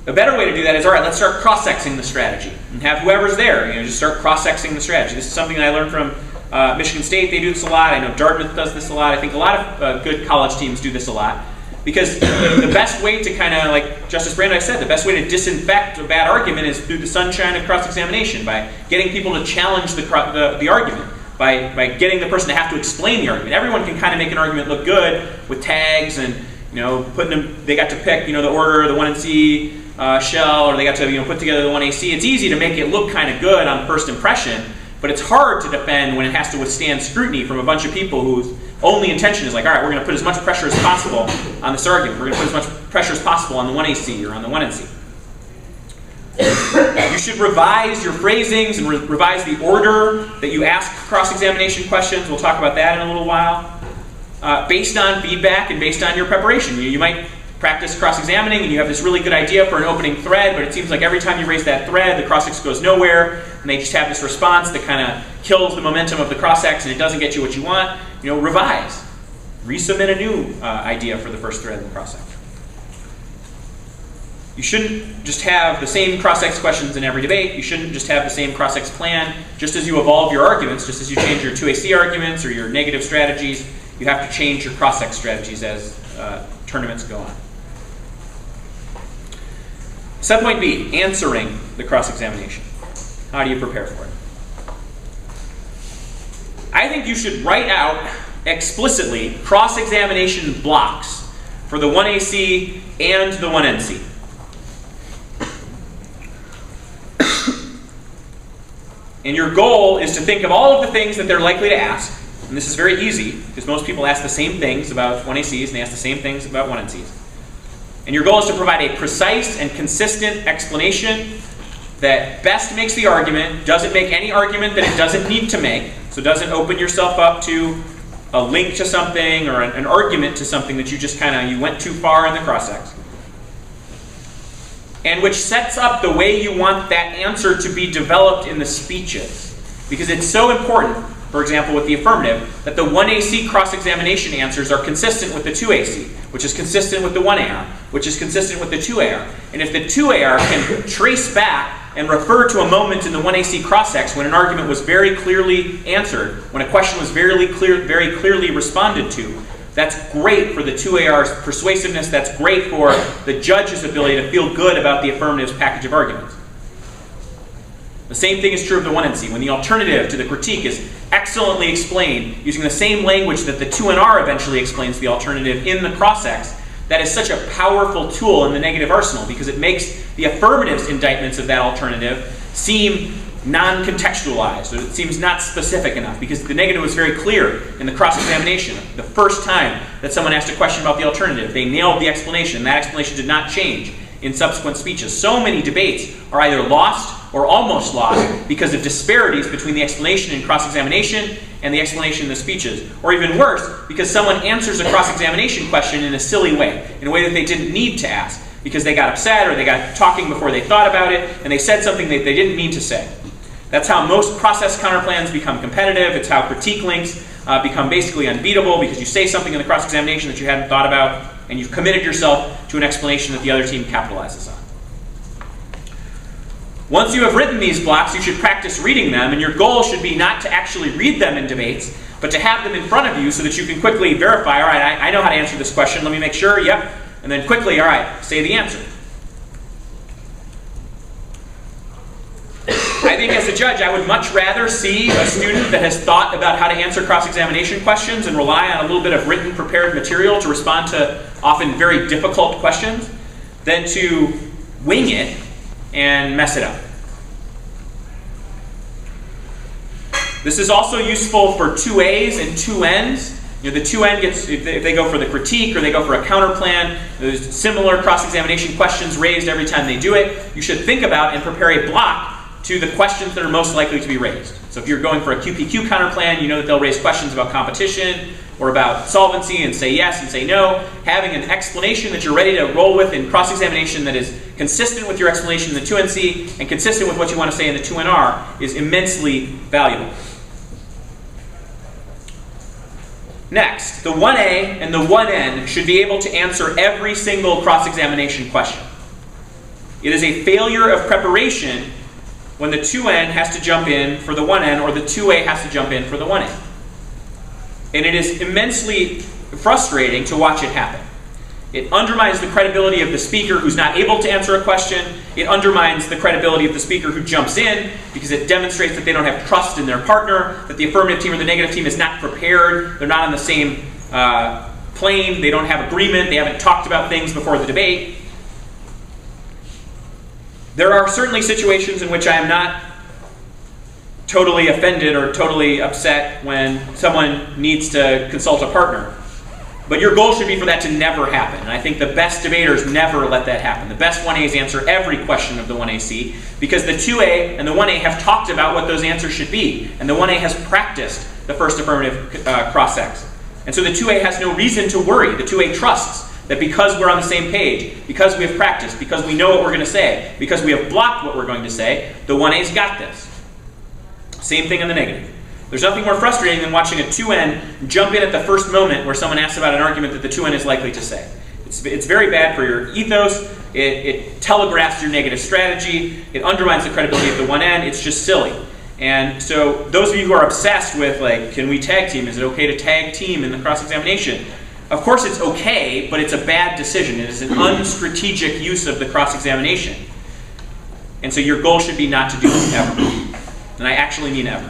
S1: A better way to do that is, all right, let's start cross-exing the strategy, and have whoever's there, you know, just start cross-exing the strategy. This is something that I learned from Michigan State. They do this a lot. I know Dartmouth does this a lot. I think a lot of good college teams do this a lot. Because the best way to kind of, like Justice Brandeis said, the best way to disinfect a bad argument is through the sunshine of cross-examination, by getting people to challenge the argument, by getting the person to have to explain the argument. Everyone can kind of make an argument look good with tags and, you know, putting them, they got to pick, you know, the order, the 1NC shell, or they got to, you know, put together the 1AC. It's easy to make it look kind of good on first impression, but it's hard to defend when it has to withstand scrutiny from a bunch of people whose only intention is like, all right, we're going to put as much pressure as possible on this argument. We're going to put as much pressure as possible on the 1AC or on the 1NC. You should revise your phrasings and revise the order that you ask cross-examination questions. We'll talk about that in a little while. Based on feedback and based on your preparation. You might practice cross-examining and you have this really good idea for an opening thread, but it seems like every time you raise that thread, the cross-ex goes nowhere, and they just have this response that kind of kills the momentum of the cross-ex and it doesn't get you what you want. You know, revise. Resubmit a new idea for the first thread in the cross-ex. You shouldn't just have the same cross-ex questions in every debate. You shouldn't just have the same cross-ex plan. Just as you evolve your arguments, just as you change your 2AC arguments or your negative strategies, you have to change your cross-ex strategies as tournaments go on. Subpoint B, answering the cross-examination. How do you prepare for it? I think you should write out explicitly cross-examination blocks for the 1AC and the 1NC. And your goal is to think of all of the things that they're likely to ask. And this is very easy, because most people ask the same things about 1ACs and they ask the same things about 1NCs. And your goal is to provide a precise and consistent explanation that best makes the argument, doesn't make any argument that it doesn't need to make, so doesn't open yourself up to a link to something or an argument to something that you just kind of, you went too far in the cross-ex. And which sets up the way you want that answer to be developed in the speeches. Because it's so important for example, with the affirmative, that the 1AC cross-examination answers are consistent with the 2AC, which is consistent with the 1AR, which is consistent with the 2AR. And if the 2AR can trace back and refer to a moment in the 1AC cross-ex when an argument was very clearly answered, when a question was very clearly responded to, that's great for the 2AR's persuasiveness. That's great for the judge's ability to feel good about the affirmative's package of arguments. The same thing is true of the 1NC. When the alternative to the critique is excellently explained using the same language that the 2NR eventually explains the alternative in the cross-ex, that is such a powerful tool in the negative arsenal because it makes the affirmative's indictments of that alternative seem non-contextualized, or it seems not specific enough because the negative was very clear in the cross-examination. The first time that someone asked a question about the alternative, they nailed the explanation. That explanation did not change in subsequent speeches. So many debates are either lost or almost lost because of disparities between the explanation in cross-examination and the explanation in the speeches. Or even worse, because someone answers a cross-examination question in a silly way, in a way that they didn't need to ask, because they got upset or they got talking before they thought about it, and they said something that they didn't mean to say. That's how most process counterplans become competitive. It's how critique links become basically unbeatable because you say something in the cross-examination that you hadn't thought about, and you've committed yourself to an explanation that the other team capitalizes on. Once you have written these blocks, you should practice reading them, and your goal should be not to actually read them in debates, but to have them in front of you so that you can quickly verify, all right, I know how to answer this question, let me make sure, yep, and then quickly, all right, say the answer. I think as a judge, I would much rather see a student that has thought about how to answer cross-examination questions and rely on a little bit of written prepared material to respond to often very difficult questions than to wing it and mess it up. This is also useful for 2As and 2Ns. You know, the 2N gets, if they go for the critique or they go for a counter plan, there's similar cross-examination questions raised every time they do it. You should think about and prepare a block to the questions that are most likely to be raised. So if you're going for a QPQ counter plan, you know that they'll raise questions about competition or about solvency and say yes and say no. Having an explanation that you're ready to roll with in cross-examination that is consistent with your explanation in the 2NC and consistent with what you want to say in the 2NR is immensely valuable. Next, the 1A and the 1N should be able to answer every single cross-examination question. It is a failure of preparation when the 2N has to jump in for the 1N or the 2A has to jump in for the 1A. And it is immensely frustrating to watch it happen. It undermines the credibility of the speaker who's not able to answer a question. It undermines the credibility of the speaker who jumps in because it demonstrates that they don't have trust in their partner, that the affirmative team or the negative team is not prepared, they're not on the same plane, they don't have agreement, they haven't talked about things before the debate. There are certainly situations in which I am not totally offended or totally upset when someone needs to consult a partner. But your goal should be for that to never happen. And I think the best debaters never let that happen. The best 1As answer every question of the 1AC because the 2A and the 1A have talked about what those answers should be. And the 1A has practiced the first affirmative cross-ex. And so the 2A has no reason to worry. The 2A trusts that because we're on the same page, because we have practiced, because we know what we're going to say, because we have blocked what we're going to say, the 1A's got this. Same thing in the negative. There's nothing more frustrating than watching a 2N jump in at the first moment where someone asks about an argument that the 2N is likely to say. It's very bad for your ethos. It telegraphs your negative strategy. It undermines the credibility of the 1N. It's just silly. And so those of you who are obsessed with, like, can we tag team? Is it okay to tag team in the cross-examination? Of course it's okay, but it's a bad decision. It is an unstrategic use of the cross-examination. And so your goal should be not to do this ever. And I actually mean ever.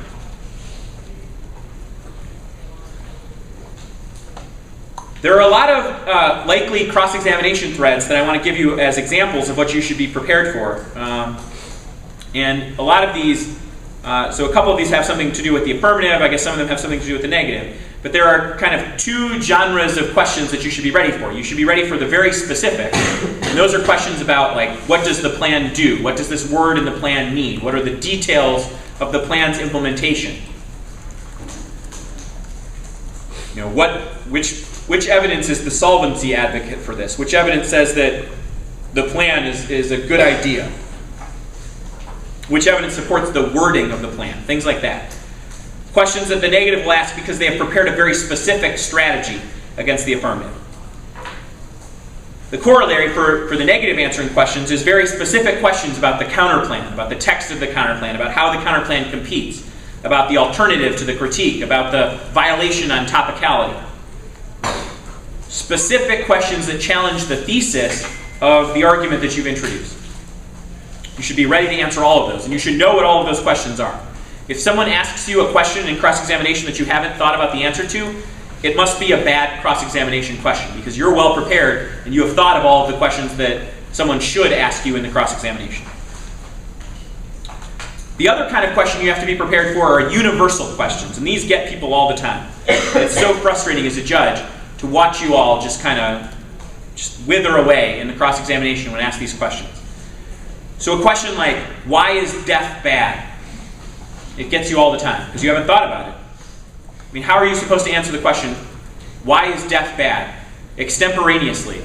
S1: There are a lot of likely cross-examination threads that I want to give you as examples of what you should be prepared for. And a lot of these, so a couple of these have something to do with the affirmative. I guess some of them have something to do with the negative. But there are kind of two genres of questions that you should be ready for. You should be ready for the very specific. And those are questions about, like, what does the plan do? What does this word in the plan mean? What are the details of the plan's implementation? You know, which evidence is the solvency advocate for this? Which evidence says that the plan is a good idea? Which evidence supports the wording of the plan? Things like that. Questions that the negative will ask because they have prepared a very specific strategy against the affirmative. The corollary for the negative answering questions is very specific questions about the counterplan, about the text of the counterplan, about how the counterplan competes, about the alternative to the critique, about the violation on topicality. Specific questions that challenge the thesis of the argument that you've introduced. You should be ready to answer all of those, and you should know what all of those questions are. If someone asks you a question in cross-examination that you haven't thought about the answer to, it must be a bad cross-examination question, because you're well prepared and you have thought of all of the questions that someone should ask you in the cross-examination. The other kind of question you have to be prepared for are universal questions, and these get people all the time. It's so frustrating as a judge to watch you all just kind of wither away in the cross-examination when asked these questions. So a question like, why is death bad? It gets you all the time, because you haven't thought about it. I mean, how are you supposed to answer the question, why is death bad, extemporaneously,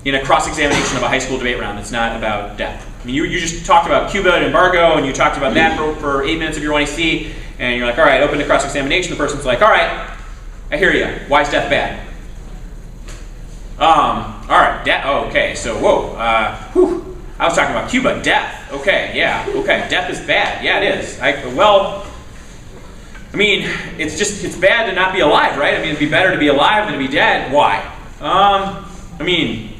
S1: in a cross-examination of a high school debate round that's not about death? I mean, you just talked about Cuba and embargo, and you talked about that for 8 minutes of your 1AC, and you're like, all right, open to cross-examination. The person's like, all right, I hear you. Why is death bad? All right, okay, so, whoa, I was talking about Cuba, death. Okay, yeah, okay, death is bad. Yeah, it is. I mean, it's bad to not be alive, right? I mean, it'd be better to be alive than to be dead. Why? I mean,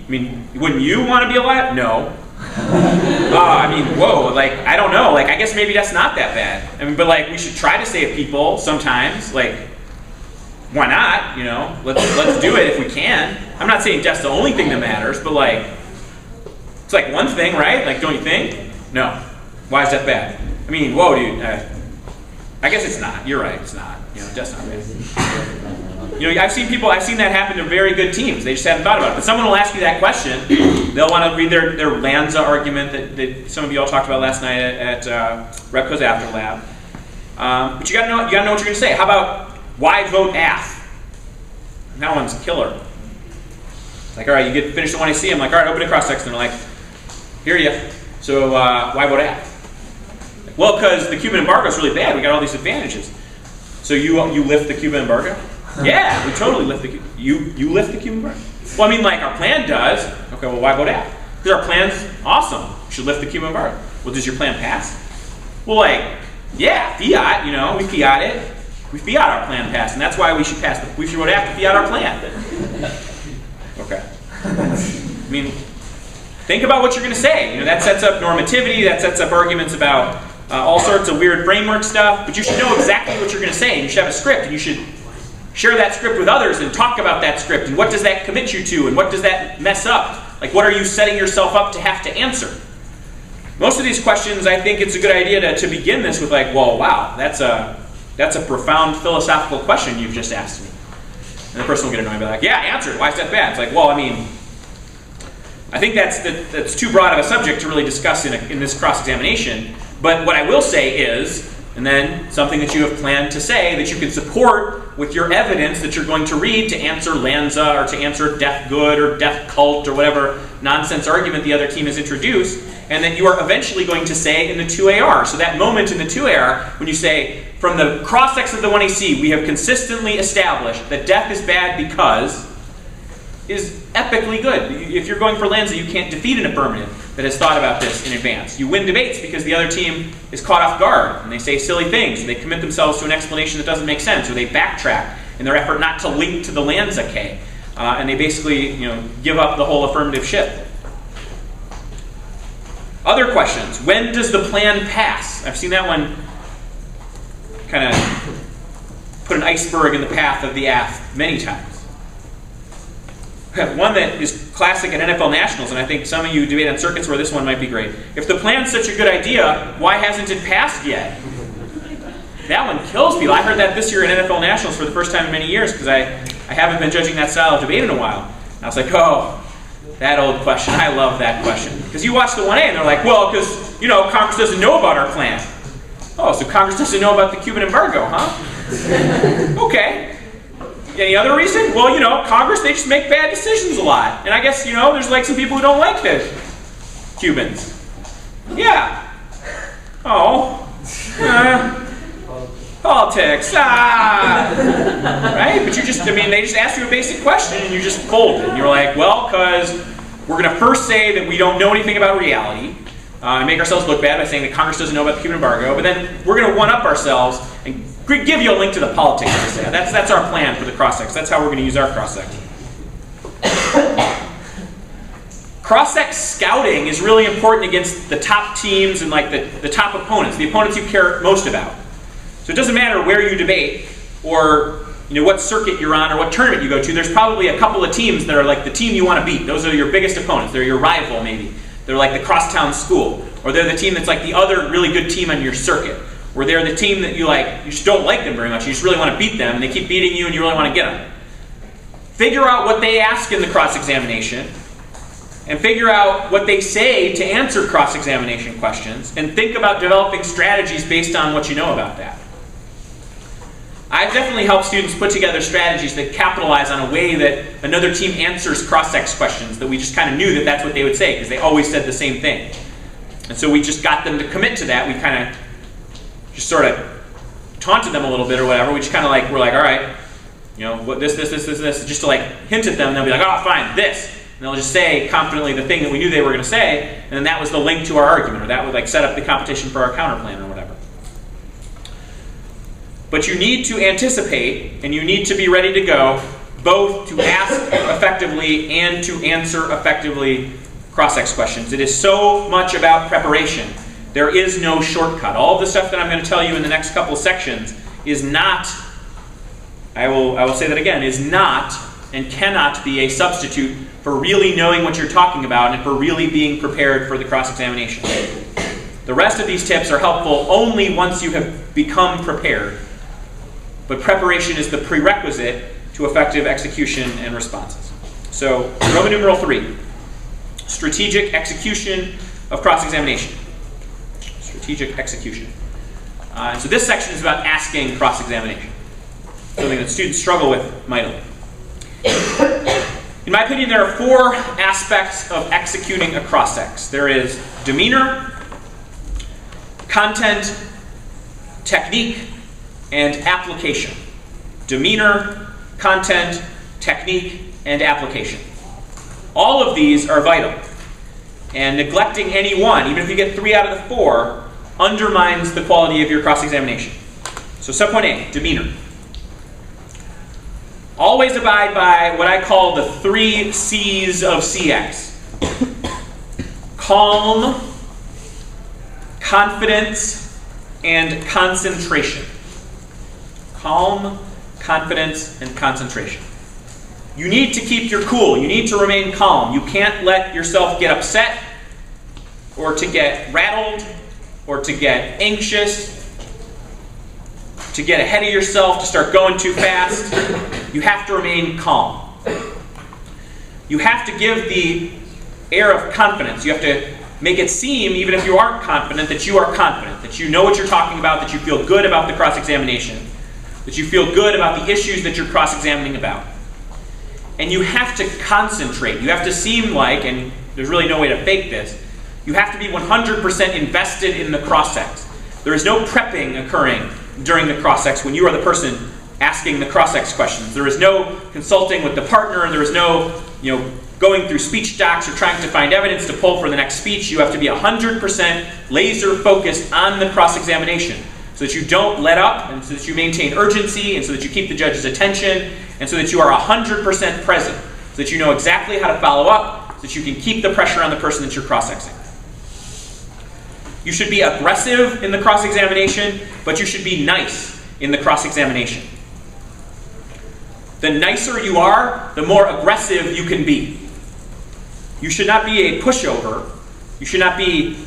S1: wouldn't you want to be alive? No. I mean, whoa, like, I don't know. Like, I guess maybe that's not that bad. I mean, but like, we should try to save people sometimes. Like, why not? You know, let's do it if we can. I'm not saying death's the only thing that matters, but like, it's like one thing, right? Like, don't you think? No. Why is death bad? I mean, whoa, dude. I guess it's not. You're right. It's not. You know, death's not bad. You know, I've seen that happen to very good teams. They just haven't thought about it. But someone will ask you that question. They'll want to read their Lanza argument that some of you all talked about last night at Repco's After Lab. But you gotta know what you're going to say. How about why vote AF? That one's a killer. It's like, all right, you finish the 1AC. I'm like, all right, open a cross-section. And they're like, hear you. So why vote AF? Well, because the Cuban embargo is really bad. We got all these advantages. So you lift the Cuban embargo? Yeah, we totally lift the you lift the Cuban embargo. Well, I mean, like our plan does. Okay, well, why vote AF? Because our plan's awesome. We should lift the Cuban embargo. Well, does your plan pass? Well, like, yeah, fiat. You know, we fiat it. We fiat our plan pass, and that's why we should pass. We should vote AF to fiat our plan. Okay. I mean, think about what you're going to say. You know, that sets up normativity. That sets up arguments about all sorts of weird framework stuff. But you should know exactly what you're going to say. And you should have a script, and you should share that script with others and talk about that script. And what does that commit you to? And what does that mess up? Like, what are you setting yourself up to have to answer? Most of these questions, I think it's a good idea to begin this with like, well, wow, that's a profound philosophical question you've just asked me. And the person will get annoyed and be like, yeah, answer it. Why is that bad? It's like, well, I mean, I think that's too broad of a subject to really discuss in this cross-examination. But what I will say is, and then something that you have planned to say that you can support with your evidence that you're going to read to answer Lanza or to answer death good or death cult or whatever nonsense argument the other team has introduced, and that you are eventually going to say in the 2AR. So that moment in the 2AR when you say, from the cross-section of the 1AC, we have consistently established that death is bad because is epically good. If you're going for Lanza, you can't defeat an affirmative that has thought about this in advance. You win debates because the other team is caught off guard and they say silly things. They commit themselves to an explanation that doesn't make sense, or they backtrack in their effort not to link to the Lanza K. And they basically, give up the whole affirmative shift. Other questions. When does the plan pass? I've seen that one kind of put an iceberg in the path of the AF many times. One that is classic at NFL Nationals, and I think some of you debate on circuits where this one might be great. If the plan's such a good idea, why hasn't it passed yet? That one kills people. I heard that this year at NFL Nationals for the first time in many years because I haven't been judging that style of debate in a while. And I was like, oh, that old question. I love that question. Because you watch the 1A and they're like, well, because, Congress doesn't know about our plan. Oh, so Congress doesn't know about the Cuban embargo, huh? Okay. Any other reason? Well, Congress, they just make bad decisions a lot. And I guess, there's like some people who don't like the Cubans. Yeah. Oh. politics, right? But you just, I mean, they just asked you a basic question and you just folded. And you're like, well, because we're going to first say that we don't know anything about reality and make ourselves look bad by saying that Congress doesn't know about the Cuban embargo, but then we're going to one-up ourselves and give you a link to the politics. That's our plan for the cross-sex. That's how we're going to use our cross-sex. Cross-sex scouting is really important against the top teams and like the top opponents, the opponents you care most about. So it doesn't matter where you debate or what circuit you're on or what tournament you go to. There's probably a couple of teams that are like the team you want to beat. Those are your biggest opponents. They're your rival maybe. They're like the crosstown school. Or they're the team that's like the other really good team on your circuit. Or they're the team that you just don't like them very much. You just really want to beat them and they keep beating you and you really want to get them. Figure out what they ask in the cross-examination and figure out what they say to answer cross-examination questions and think about developing strategies based on what you know about that. I've definitely helped students put together strategies that capitalize on a way that another team answers cross-sex questions that we just kind of knew that that's what they would say because they always said the same thing. And so we just got them to commit to that. We kind of just sort of taunted them a little bit or whatever. We just kind of we're like, all right, this, just to hint at them. And they'll be like, oh, fine, this. And they'll just say confidently the thing that we knew they were going to say, and then that was the link to our argument, or that would set up the competition for our counterplan or whatever. But you need to anticipate, and you need to be ready to go, both to ask effectively and to answer effectively cross-sex questions. It is so much about preparation. There is no shortcut. All of the stuff that I'm going to tell you in the next couple sections is not, I will say that again, is not and cannot be a substitute for really knowing what you're talking about and for really being prepared for the cross-examination. The rest of these tips are helpful only once you have become prepared. But preparation is the prerequisite to effective execution and responses. So, Roman numeral 3, strategic execution of cross-examination. Strategic execution. So this section is about asking cross-examination. Something that students struggle with mightily. In my opinion, there are 4 aspects of executing a cross-ex. There is demeanor, content, technique, and application. Demeanor, content, technique, and application. All of these are vital. And neglecting any one, even if you get 3 out of the 4, undermines the quality of your cross-examination. So subpoint A, demeanor. Always abide by what I call the 3 C's of CX. Calm, confidence, and concentration. Calm, confidence, and concentration. You need to keep your cool. You need to remain calm. You can't let yourself get upset or to get rattled or to get anxious, to get ahead of yourself, to start going too fast. You have to remain calm. You have to give the air of confidence. You have to make it seem, even if you aren't confident, that you are confident, that you know what you're talking about, that you feel good about the cross-examination, that you feel good about the issues that you're cross-examining about. And you have to concentrate. You have to seem like, and there's really no way to fake this, you have to be 100% invested in the cross-sex. There is no prepping occurring during the cross-sex when you are the person asking the cross-sex questions. There is no consulting with the partner. There is no, going through speech docs or trying to find evidence to pull for the next speech. You have to be 100% laser focused on the cross-examination so that you don't let up and so that you maintain urgency and so that you keep the judge's attention and so that you are 100% present so that you know exactly how to follow up so that you can keep the pressure on the person that you're cross-exing. You should be aggressive in the cross-examination, but you should be nice in the cross-examination. The nicer you are, the more aggressive you can be. You should not be a pushover. You should not be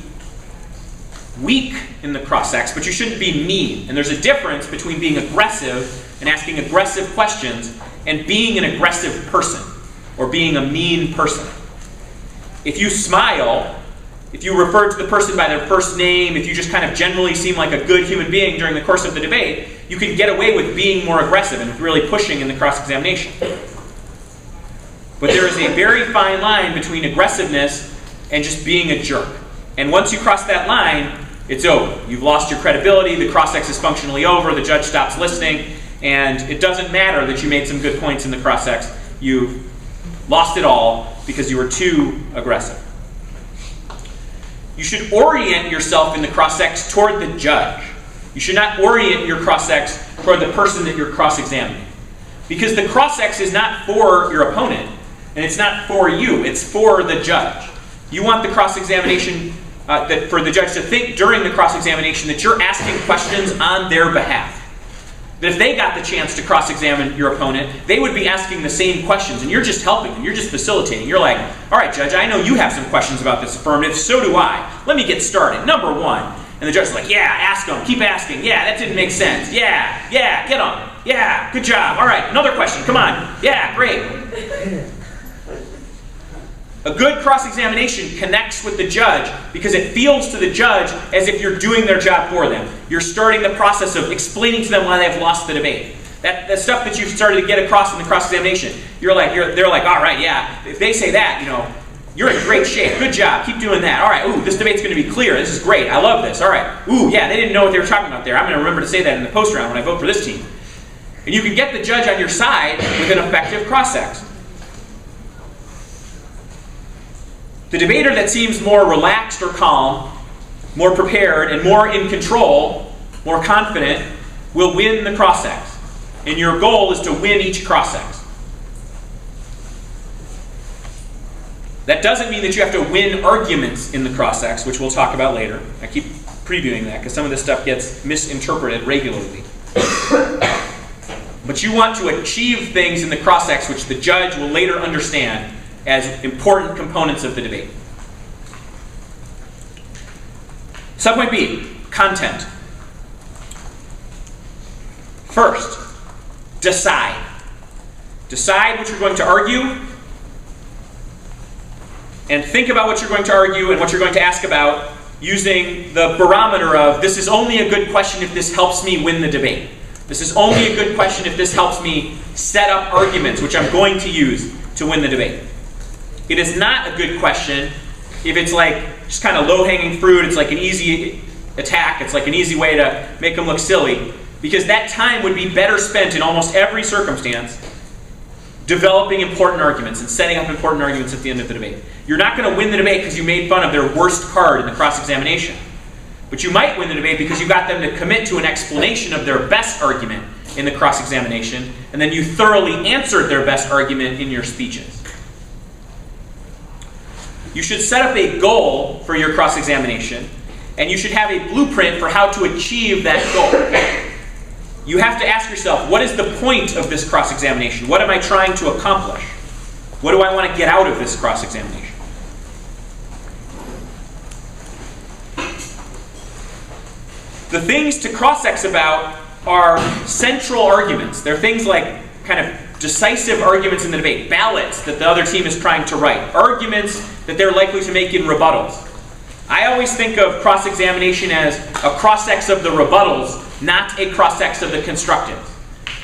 S1: weak in the cross-ex, but you shouldn't be mean. And there's a difference between being aggressive and asking aggressive questions and being an aggressive person or being a mean person. If you smile, if you refer to the person by their first name, if you just kind of generally seem like a good human being during the course of the debate, you can get away with being more aggressive and really pushing in the cross-examination. But there is a very fine line between aggressiveness and just being a jerk. And once you cross that line, it's over. You've lost your credibility, the cross-ex is functionally over, the judge stops listening, and it doesn't matter that you made some good points in the cross-ex. You've lost it all because you were too aggressive. You should orient yourself in the cross-ex toward the judge. You should not orient your cross-ex toward the person that you're cross-examining. Because the cross-ex is not for your opponent, and it's not for you, it's for the judge. You want the cross-examination, for the judge to think during the cross-examination that you're asking questions on their behalf. That if they got the chance to cross-examine your opponent, they would be asking the same questions, and you're just helping them, you're just facilitating. You're like, all right, judge, I know you have some questions about this affirmative, so do I. Let me get started. Number one. And the judge is like, yeah, ask them, keep asking. Yeah, that didn't make sense. Yeah, get them. Yeah, good job. All right, another question, come on. Yeah, great. A good cross-examination connects with the judge because it feels to the judge as if you're doing their job for them. You're starting the process of explaining to them why they've lost the debate. That stuff that you've started to get across in the cross-examination, they're like, all right, yeah, if they say that, you're in great shape. Good job. Keep doing that. All right. Ooh, this debate's going to be clear. This is great. I love this. All right. Ooh, yeah, they didn't know what they were talking about there. I'm going to remember to say that in the post round when I vote for this team. And you can get the judge on your side with an effective cross-ex. The debater that seems more relaxed or calm, more prepared, and more in control, more confident, will win the cross-ex. And your goal is to win each cross-ex. That doesn't mean that you have to win arguments in the cross-ex, which we'll talk about later. I keep previewing that because some of this stuff gets misinterpreted regularly. But you want to achieve things in the cross-ex which the judge will later understand as important components of the debate. Subpoint B, content. First, decide. Decide what you're going to argue, and think about what you're going to argue and what you're going to ask about using the barometer of, this is only a good question if this helps me win the debate. This is only a good question if this helps me set up arguments, which I'm going to use to win the debate. It is not a good question if it's like just kind of low-hanging fruit, it's like an easy attack, it's like an easy way to make them look silly, because that time would be better spent in almost every circumstance developing important arguments and setting up important arguments at the end of the debate. You're not going to win the debate because you made fun of their worst card in the cross-examination. But you might win the debate because you got them to commit to an explanation of their best argument in the cross-examination, and then you thoroughly answered their best argument in your speeches. You should set up a goal for your cross-examination, and you should have a blueprint for how to achieve that goal. You have to ask yourself, what is the point of this cross-examination? What am I trying to accomplish? What do I want to get out of this cross-examination? The things to cross-ex about are central arguments. They're things like kind of decisive arguments in the debate, ballots that the other team is trying to write, arguments that they're likely to make in rebuttals. I always think of cross-examination as a cross-ex of the rebuttals, not a cross-ex of the constructives.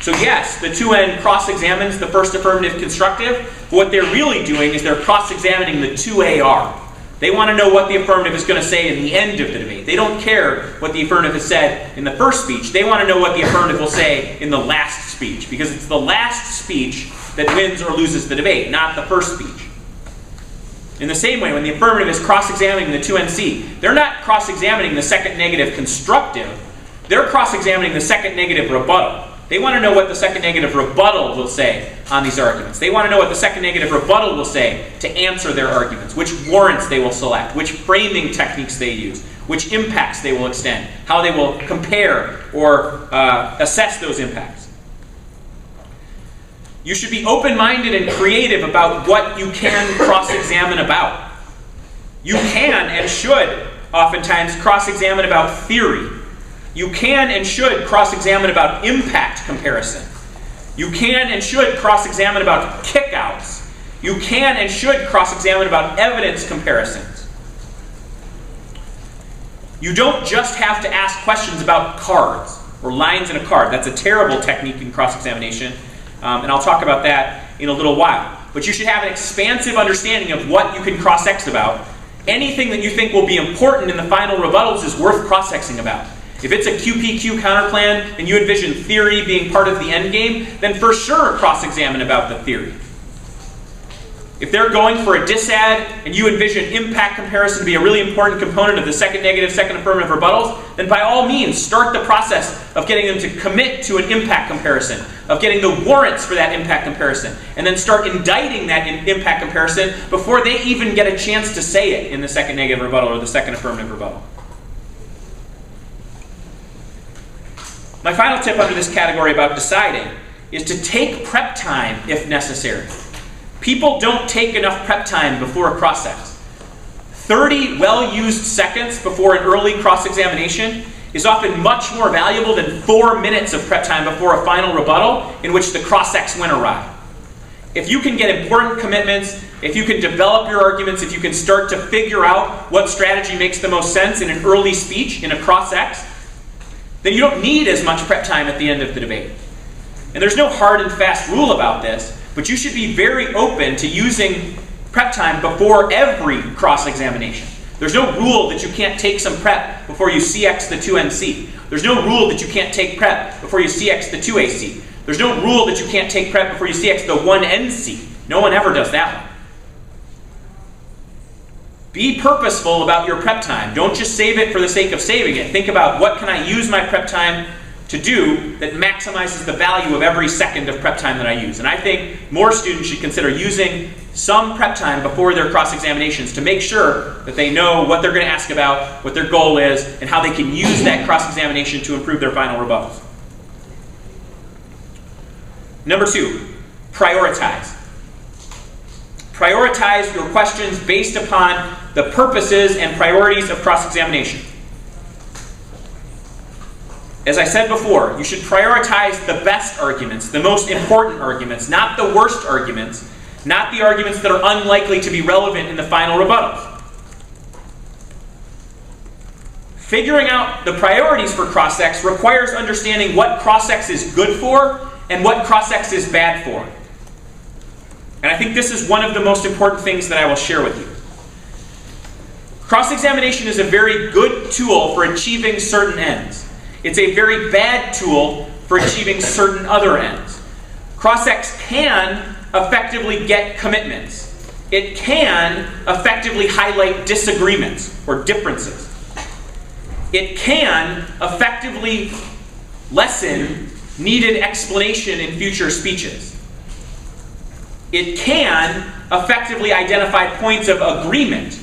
S1: So yes, the 2N cross-examines the first affirmative constructive, but what they're really doing is they're cross-examining the 2AR. They want to know what the affirmative is going to say in the end of the debate. They don't care what the affirmative has said in the first speech. They want to know what the affirmative will say in the last speech, because it's the last speech that wins or loses the debate, not the first speech. In the same way, when the affirmative is cross-examining the 2NC, they're not cross-examining the second negative constructive. They're cross-examining the second negative rebuttal. They want to know what the second negative rebuttal will say on these arguments. They want to know what the second negative rebuttal will say to answer their arguments, which warrants they will select, which framing techniques they use, which impacts they will extend, how they will compare or assess those impacts. You should be open-minded and creative about what you can cross-examine about. You can and should oftentimes cross-examine about theory. You can and should cross-examine about impact comparison. You can and should cross-examine about kickouts. You can and should cross-examine about evidence comparisons. You don't just have to ask questions about cards or lines in a card. That's a terrible technique in cross-examination, and I'll talk about that in a little while. But you should have an expansive understanding of what you can cross-ex about, Anything that you think will be important in the final rebuttals is worth cross-sexing about. If it's a QPQ counterplan and you envision theory being part of the end game, then for sure cross-examine about the theory. If they're going for a disad and you envision impact comparison to be a really important component of the second negative, second affirmative rebuttals, then by all means start the process of getting them to commit to an impact comparison, of getting the warrants for that impact comparison, and then start indicting that impact comparison before they even get a chance to say it in the second negative rebuttal or the second affirmative rebuttal. My final tip under this category about deciding is to take prep time if necessary. People don't take enough prep time before a cross-ex. 30 well-used seconds before an early cross-examination is often much more valuable than 4 minutes of prep time before a final rebuttal in which the cross-ex went awry. If you can get important commitments, if you can develop your arguments, if you can start to figure out what strategy makes the most sense in an early speech, in a cross-ex, then you don't need as much prep time at the end of the debate. And there's no hard and fast rule about this, but you should be very open to using prep time before every cross-examination. There's no rule that you can't take some prep before you CX the 2NC. There's no rule that you can't take prep before you CX the 2AC. There's no rule that you can't take prep before you CX the 1NC. No one ever does that one. Be purposeful about your prep time. Don't just save it for the sake of saving it. Think about, what can I use my prep time to do that maximizes the value of every second of prep time that I use. And I think more students should consider using some prep time before their cross-examinations to make sure that they know what they're going to ask about, what their goal is, and how they can use that cross-examination to improve their final rebuttals. Number 2, prioritize. Prioritize your questions based upon the purposes and priorities of cross-examination. As I said before, you should prioritize the best arguments, the most important arguments, not the worst arguments, not the arguments that are unlikely to be relevant in the final rebuttals. Figuring out the priorities for cross-ex requires understanding what cross-ex is good for and what cross-ex is bad for. And I think this is one of the most important things that I will share with you. Cross-examination is a very good tool for achieving certain ends. It's a very bad tool for achieving certain other ends. Cross-ex can effectively get commitments. It can effectively highlight disagreements or differences. It can effectively lessen needed explanation in future speeches. It can effectively identify points of agreement,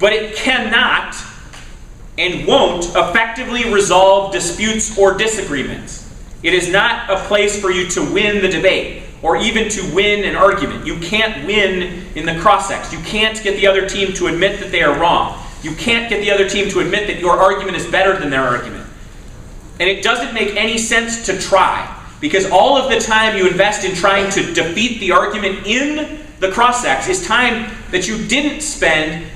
S1: but it cannot and won't effectively resolve disputes or disagreements. It is not a place for you to win the debate or even to win an argument. You can't win in the cross-ex. You can't get the other team to admit that they are wrong. You can't get the other team to admit that your argument is better than their argument. And it doesn't make any sense to try, because all of the time you invest in trying to defeat the argument in the cross-ex is time that you didn't spend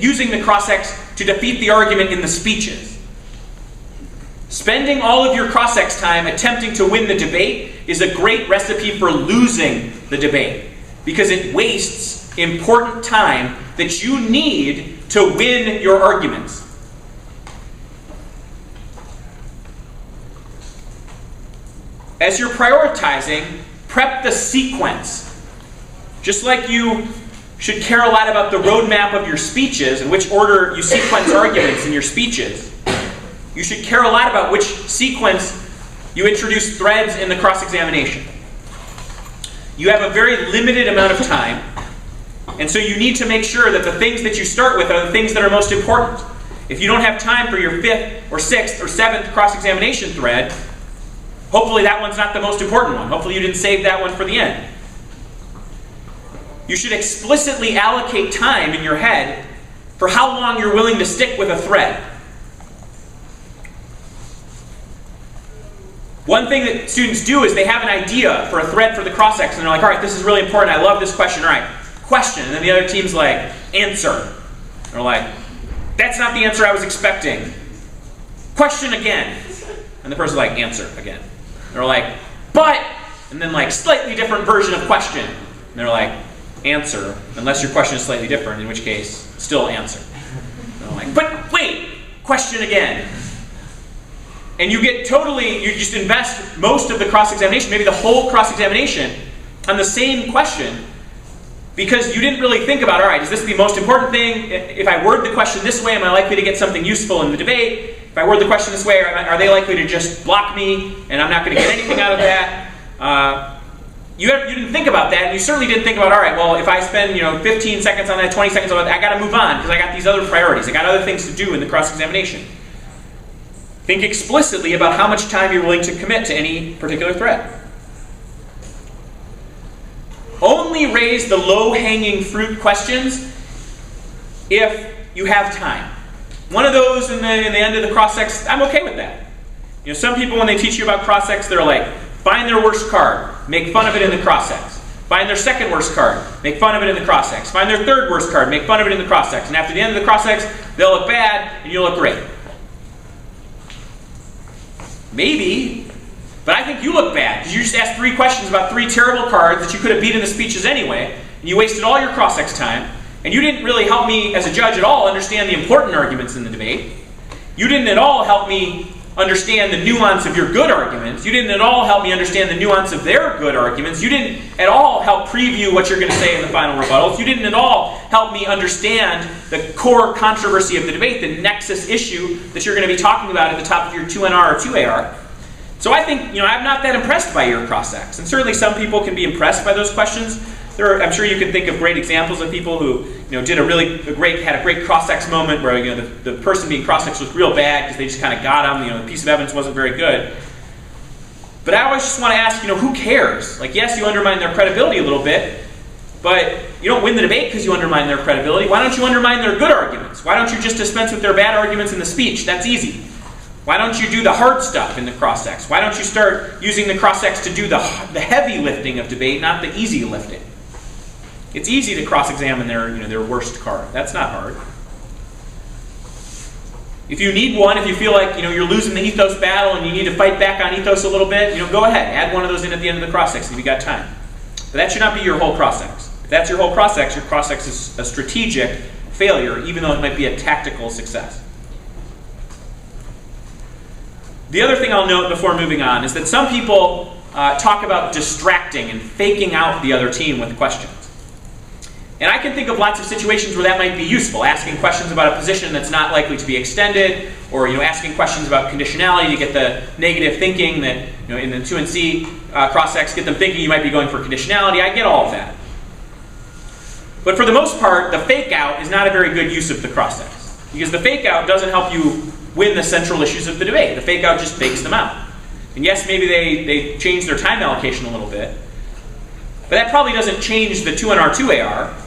S1: using the cross-ex to defeat the argument in the speeches. Spending all of your cross-ex time attempting to win the debate is a great recipe for losing the debate, because it wastes important time that you need to win your arguments. As you're prioritizing, prep the sequence. Just like you should care a lot about the roadmap of your speeches and which order you sequence arguments in your speeches, you should care a lot about which sequence you introduce threads in the cross-examination. You have a very limited amount of time, and so you need to make sure that the things that you start with are the things that are most important. If you don't have time for your 5th or 6th or 7th cross-examination thread, hopefully that one's not the most important one. Hopefully you didn't save that one for the end. You should explicitly allocate time in your head for how long you're willing to stick with a thread. One thing that students do is they have an idea for a thread for the cross-ex, and they're like, all right, this is really important. I love this question. All right, question. And then the other team's like, answer. And they're like, that's not the answer I was expecting. Question again. And the person's like, answer again. And they're like, but, and then like slightly different version of question. And they're like, answer, unless your question is slightly different, in which case, still answer. So I'm like, but wait, question again. And you get you just invest most of the cross-examination, maybe the whole cross-examination, on the same question, because you didn't really think about, all right, is this the most important thing? If I word the question this way, am I likely to get something useful in the debate? If I word the question this way, are they likely to just block me and I'm not going to get anything out of that? You didn't think about that, and you certainly didn't think about, all right, well, if I spend 15 seconds on that, 20 seconds on that, I got to move on because I got these other priorities. I got other things to do in the cross-examination. Think explicitly about how much time you're willing to commit to any particular thread. Only raise the low-hanging fruit questions if you have time. One of those in the end of the cross-ex, I'm okay with that. Some people, when they teach you about cross-ex, they're like, find their worst card, make fun of it in the cross-ex. Find their second worst card, make fun of it in the cross-ex. Find their third worst card, make fun of it in the cross-ex. And after the end of the cross-ex, they'll look bad and you'll look great. Maybe, but I think you look bad because you just asked 3 questions about 3 terrible cards that you could have beat in the speeches anyway, and you wasted all your cross-ex time, and you didn't really help me as a judge at all understand the important arguments in the debate. You didn't at all help me understand the nuance of your good arguments. You didn't at all help me understand the nuance of their good arguments. You didn't at all help preview what you're going to say in the final rebuttals. You didn't at all help me understand the core controversy of the debate, the nexus issue that you're going to be talking about at the top of your 2NR or 2AR. So I think, I'm not that impressed by your cross-ex. And certainly some people can be impressed by those questions. I'm sure you can think of great examples of people who, had a great cross-ex moment where, the person being cross-ex was real bad because they just kind of got them. The piece of evidence wasn't very good. But I always just want to ask, who cares? Like, yes, you undermine their credibility a little bit, but you don't win the debate because you undermine their credibility. Why don't you undermine their good arguments? Why don't you just dispense with their bad arguments in the speech? That's easy. Why don't you do the hard stuff in the cross-ex? Why don't you start using the cross-ex to do the heavy lifting of debate, not the easy lifting? It's easy to cross-examine their worst card. That's not hard. If you need one, if you feel like you're losing the ethos battle and you need to fight back on ethos a little bit, go ahead, add one of those in at the end of the cross-ex if you got time. But that should not be your whole cross-ex. If that's your whole cross-ex is a strategic failure, even though it might be a tactical success. The other thing I'll note before moving on is that some people talk about distracting and faking out the other team with questions. And I can think of lots of situations where that might be useful, asking questions about a position that's not likely to be extended, or asking questions about conditionality to get the negative thinking that in the 2NC cross-ex, get them thinking you might be going for conditionality. I get all of that. But for the most part, the fake out is not a very good use of the cross-ex, because the fake out doesn't help you win the central issues of the debate. The fake out just fakes them out. And yes, maybe they change their time allocation a little bit, but that probably doesn't change the 2NR 2AR.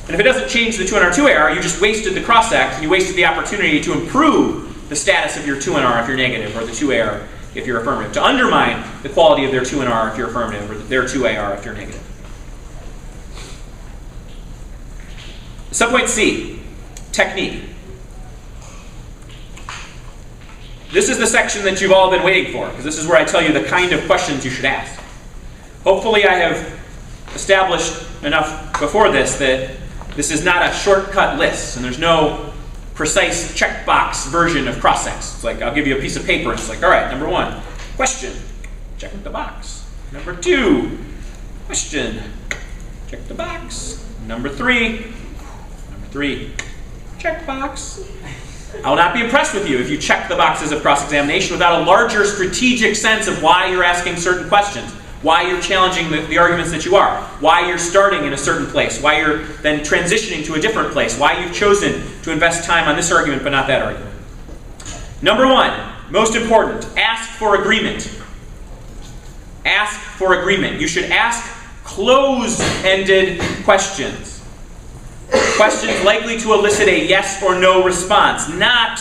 S1: And if it doesn't change the 2NR 2AR, you just wasted the cross-ex and you wasted the opportunity to improve the status of your 2NR if you're negative, or the 2AR if you're affirmative, to undermine the quality of their 2NR if you're affirmative, or their 2AR if you're negative. Subpoint C, technique. This is the section that you've all been waiting for, because this is where I tell you the kind of questions you should ask. Hopefully I have established enough before this that this is not a shortcut list, and there's no precise checkbox version of cross-ex. It's like, I'll give you a piece of paper, and it's like, all right, number 1, question, check the box. Number 2, question, check the box. Number 3, check box. I will not be impressed with you if you check the boxes of cross-examination without a larger strategic sense of why you're asking certain questions, why you're challenging the arguments that you are, why you're starting in a certain place, why you're then transitioning to a different place, why you've chosen to invest time on this argument but not that argument. Number 1, most important, ask for agreement. Ask for agreement. You should ask closed-ended questions. Questions likely to elicit a yes or no response, not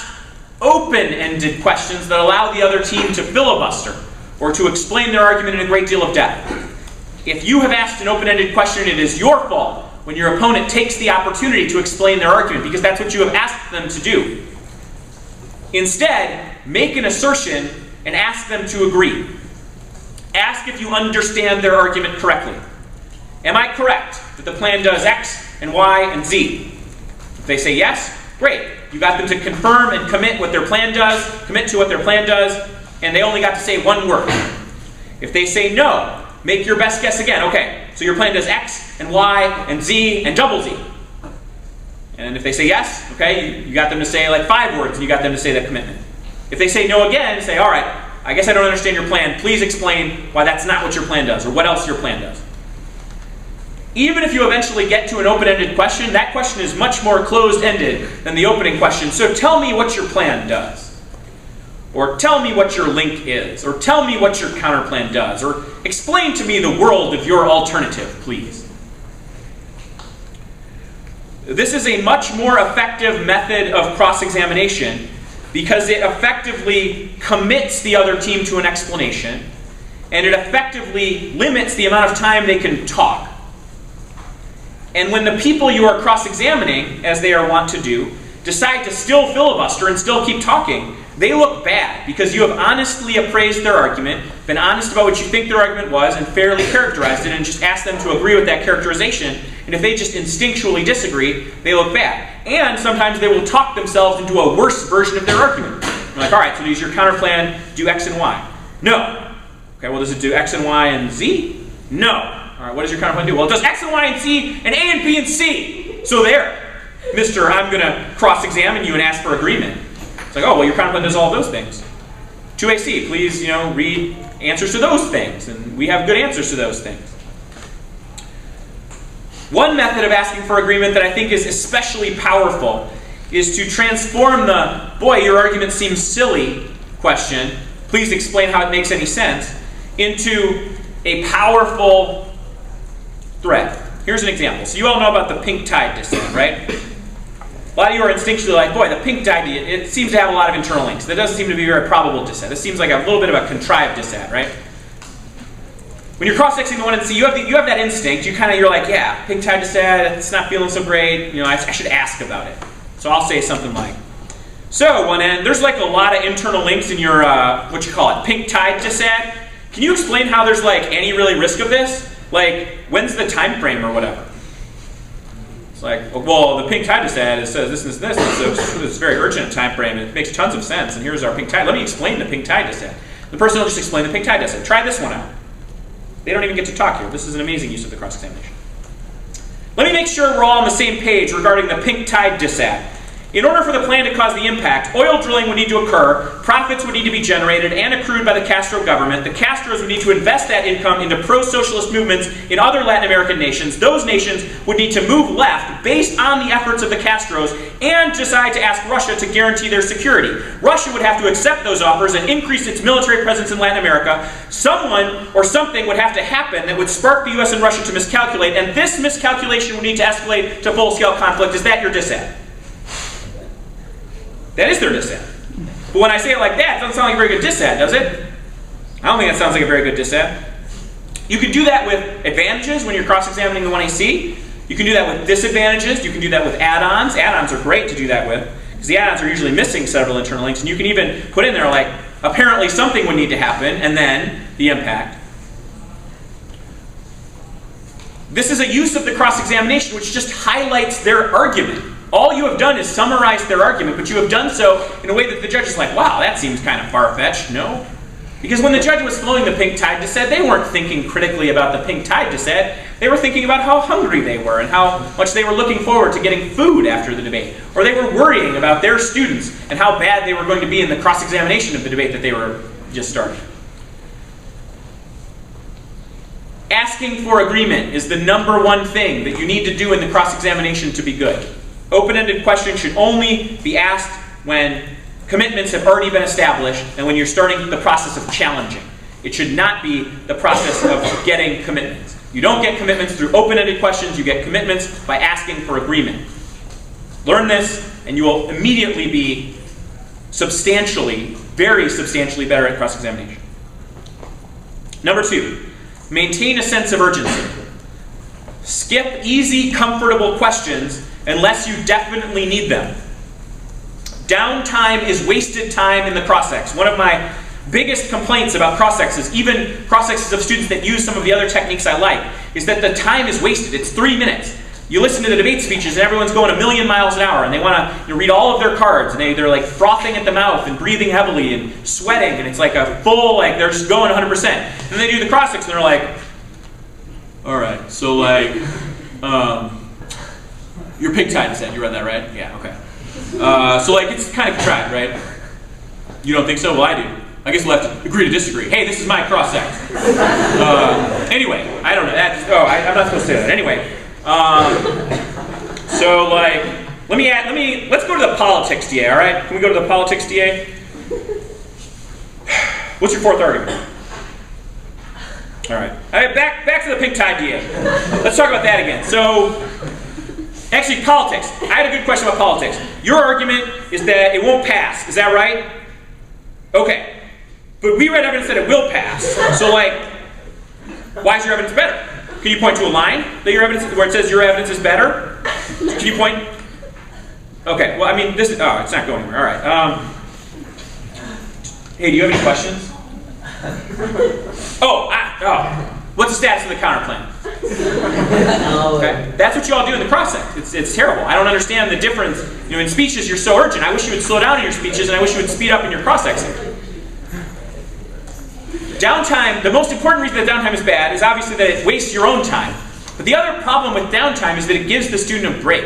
S1: open-ended questions that allow the other team to filibuster or to explain their argument in a great deal of depth. If you have asked an open-ended question, it is your fault when your opponent takes the opportunity to explain their argument, because that's what you have asked them to do. Instead, make an assertion and ask them to agree. Ask if you understand their argument correctly. Am I correct that the plan does X and Y and Z? If they say yes, great. You got them to confirm and commit to what their plan does, and they only got to say one word. If they say no, make your best guess again. Okay, so your plan does X and Y and Z and double Z. And if they say yes, okay, you got them to say like 5 words, and you got them to say that commitment. If they say no again, say, all right, I guess I don't understand your plan. Please explain why that's not what your plan does, or what else your plan does. Even if you eventually get to an open-ended question, that question is much more closed-ended than the opening question. So tell me what your plan does. Or tell me what your link is. Or tell me what your counterplan does. Or explain to me the world of your alternative, please. This is a much more effective method of cross-examination because it effectively commits the other team to an explanation, and it effectively limits the amount of time they can talk. And when the people you are cross-examining, as they are wont to do, decide to still filibuster and still keep talking, they look bad because you have honestly appraised their argument, been honest about what you think their argument was, and fairly characterized it, and just asked them to agree with that characterization. And if they just instinctually disagree, they look bad. And sometimes they will talk themselves into a worse version of their argument. You're like, all right, so does your counterplan do X and Y? No. Okay, well, does it do X and Y and Z? No. All right, what does your counterplan do? Well, it does X and Y and Z and A and B and C. So there, Mr. I'm going to cross-examine you and ask for agreement. It's like, oh, well, your counterplan does all those things. 2AC, please, read answers to those things. And we have good answers to those things. One method of asking for agreement that I think is especially powerful is to transform the, boy, your argument seems silly question, please explain how it makes any sense, into a powerful threat. Here's an example. So you all know about the pink tide dissent, right? A lot of you are instinctually like, boy, the pink tide, it seems to have a lot of internal links. That doesn't seem to be a very probable dissent. This seems like a little bit of a contrived dissent, right? When you're cross-sexing the one and C, you have that instinct. You're like, yeah, pink tide dissent, it's not feeling so great. I should ask about it. So I'll say something like, so one end, there's like a lot of internal links in your, pink tide dissent. Can you explain how there's like any really risk of this? Like, when's the time frame or whatever? It's like, well, the pink tide dissent, it says this and this, so it's very urgent time frame, and it makes tons of sense, and here's our pink tide. Let me explain the pink tide dissent. The person will just explain the pink tide dissent. Try this one out. They don't even get to talk here. This is an amazing use of the cross-examination. Let me make sure we're all on the same page regarding the pink tide dissent. In order for the plan to cause the impact, oil drilling would need to occur, profits would need to be generated and accrued by the Castro government. The Castros would need to invest that income into pro-socialist movements in other Latin American nations. Those nations would need to move left based on the efforts of the Castros and decide to ask Russia to guarantee their security. Russia would have to accept those offers and increase its military presence in Latin America. Someone or something would have to happen that would spark the US and Russia to miscalculate, and this miscalculation would need to escalate to full-scale conflict. Is that your dissent? That is their dissent. But when I say it like that, it doesn't sound like a very good dissent, does it? I don't think that sounds like a very good dissent. You can do that with advantages when you're cross-examining the 1AC. You can do that with disadvantages. You can do that with add-ons. Add-ons are great to do that with, because the add-ons are usually missing several internal links. And you can even put in there like, apparently something would need to happen, and then the impact. This is a use of the cross-examination which just highlights their argument. All you have done is summarize their argument, but you have done so in a way that the judge is like, wow, that seems kind of far-fetched. No. Because when the judge was flowing the pink tide dissent, they weren't thinking critically about the pink tide dissent. They were thinking about how hungry they were and how much they were looking forward to getting food after the debate. Or they were worrying about their students and how bad they were going to be in the cross-examination of the debate that they were just starting. Asking for agreement is the number one thing that you need to do in the cross-examination to be good. Open-ended questions should only be asked when commitments have already been established and when you're starting the process of challenging. It should not be the process of getting commitments. You don't get commitments through open-ended questions. You get commitments by asking for agreement. Learn this, and you will immediately be substantially, very substantially better at cross-examination. Number 2, maintain a sense of urgency. Skip easy, comfortable questions unless you definitely need them. Downtime is wasted time in the cross-ex. One of my biggest complaints about cross-sections, even cross-sections of students that use some of the other techniques I like, is that the time is wasted. It's 3 minutes. You listen to the debate speeches and everyone's going a million miles an hour and they want to read all of their cards and they're like frothing at the mouth and breathing heavily and sweating, and it's like a full, like they're just going 100%. And then they do the cross-section and they're like, all right, so like, you're pig-tied instead. You read that, right? Yeah, okay. So like, it's kind of contrived, right? You don't think so? Well, I do. I guess we'll have to agree to disagree. Hey, this is my cross-section. Anyway, I don't know. I'm not supposed to say that. Anyway, so like, let's go to the politics DA, all right? Can we go to the politics DA? What's your fourth argument? All right. Back to the pig-tied DA. Let's talk about that again. So, actually, politics. I had a good question about politics. Your argument is that it won't pass. Is that right? Okay. But we read evidence that it will pass. So, like, why is your evidence better? Can you point to a line that your evidence, where it says your evidence is better? Can you point? Okay. Well, I mean, this is. Oh, it's not going anywhere. All right. Hey, do you have any questions? What's the status of the counterclaim? Okay. That's what you all do in the cross-section. It's terrible. I don't understand the difference. You know, in speeches, you're so urgent. I wish you would slow down in your speeches, and I wish you would speed up in your cross-section. Downtime, the most important reason that downtime is bad is obviously that it wastes your own time. But the other problem with downtime is that it gives the student a break.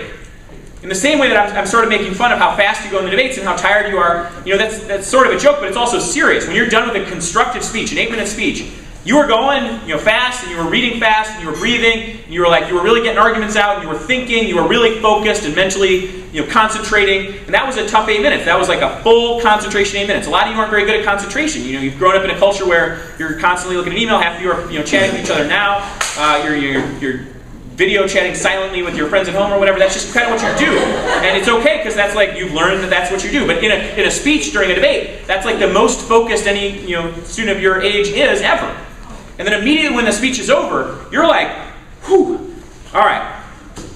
S1: In the same way that I'm sort of making fun of how fast you go in the debates and how tired you are, you know, that's sort of a joke, but it's also serious. When you're done with a constructive speech, an 8-minute speech, you were going, you know, fast, and you were reading fast, and you were breathing, and you were really getting arguments out, and you were thinking, you were really focused and mentally, you know, concentrating, and that was a tough 8 minutes. That was like a full concentration 8 minutes. A lot of you aren't very good at concentration. You know, you've grown up in a culture where you're constantly looking at email. Half of you are, you know, chatting with each other now. You're video chatting silently with your friends at home or whatever. That's just kind of what you do, and it's okay because that's like you've learned that that's what you do. But in a speech during a debate, that's like the most focused any, you know, student of your age is ever. And then immediately when the speech is over, you're like, whew, all right,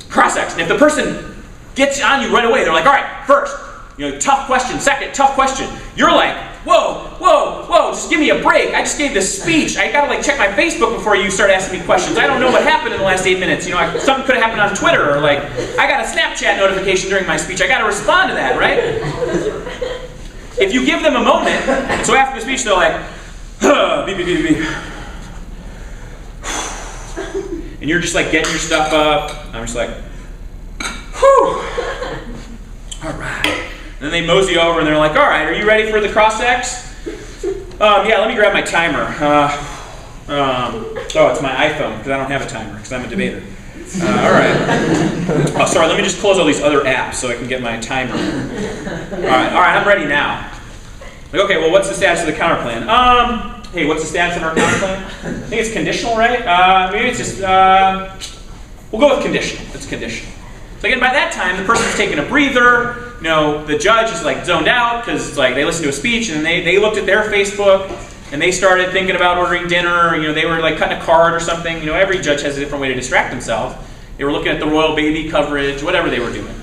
S1: cross-section. If the person gets on you right away, they're like, all right, first, you know, tough question, second, tough question. You're like, whoa, just give me a break. I just gave this speech. I gotta like check my Facebook before you start asking me questions. I don't know what happened in the last 8 minutes. You know, something could have happened on Twitter, or like, I got a Snapchat notification during my speech. I gotta respond to that, right? If you give them a moment, so after the speech they're like, beep. And you're just like getting your stuff up. I'm just like, whew. All right. And then they mosey over and they're like, all right, are you ready for the cross-sex? Yeah, let me grab my timer. It's my iPhone, because I don't have a timer, because I'm a debater. All right. Oh, sorry, let me just close all these other apps so I can get my timer. All right, I'm ready now. Like, okay, well, what's the status of the counterplan? Hey, what's the status of our counterclaim? I think it's conditional, right? Maybe it's just, we'll go with conditional. It's conditional. So again, by that time, the person's taking a breather. You know, the judge is like zoned out because it's like they listened to a speech and they looked at their Facebook and they started thinking about ordering dinner. You know, they were like cutting a card or something. You know, every judge has a different way to distract themselves. They were looking at the royal baby coverage, whatever they were doing.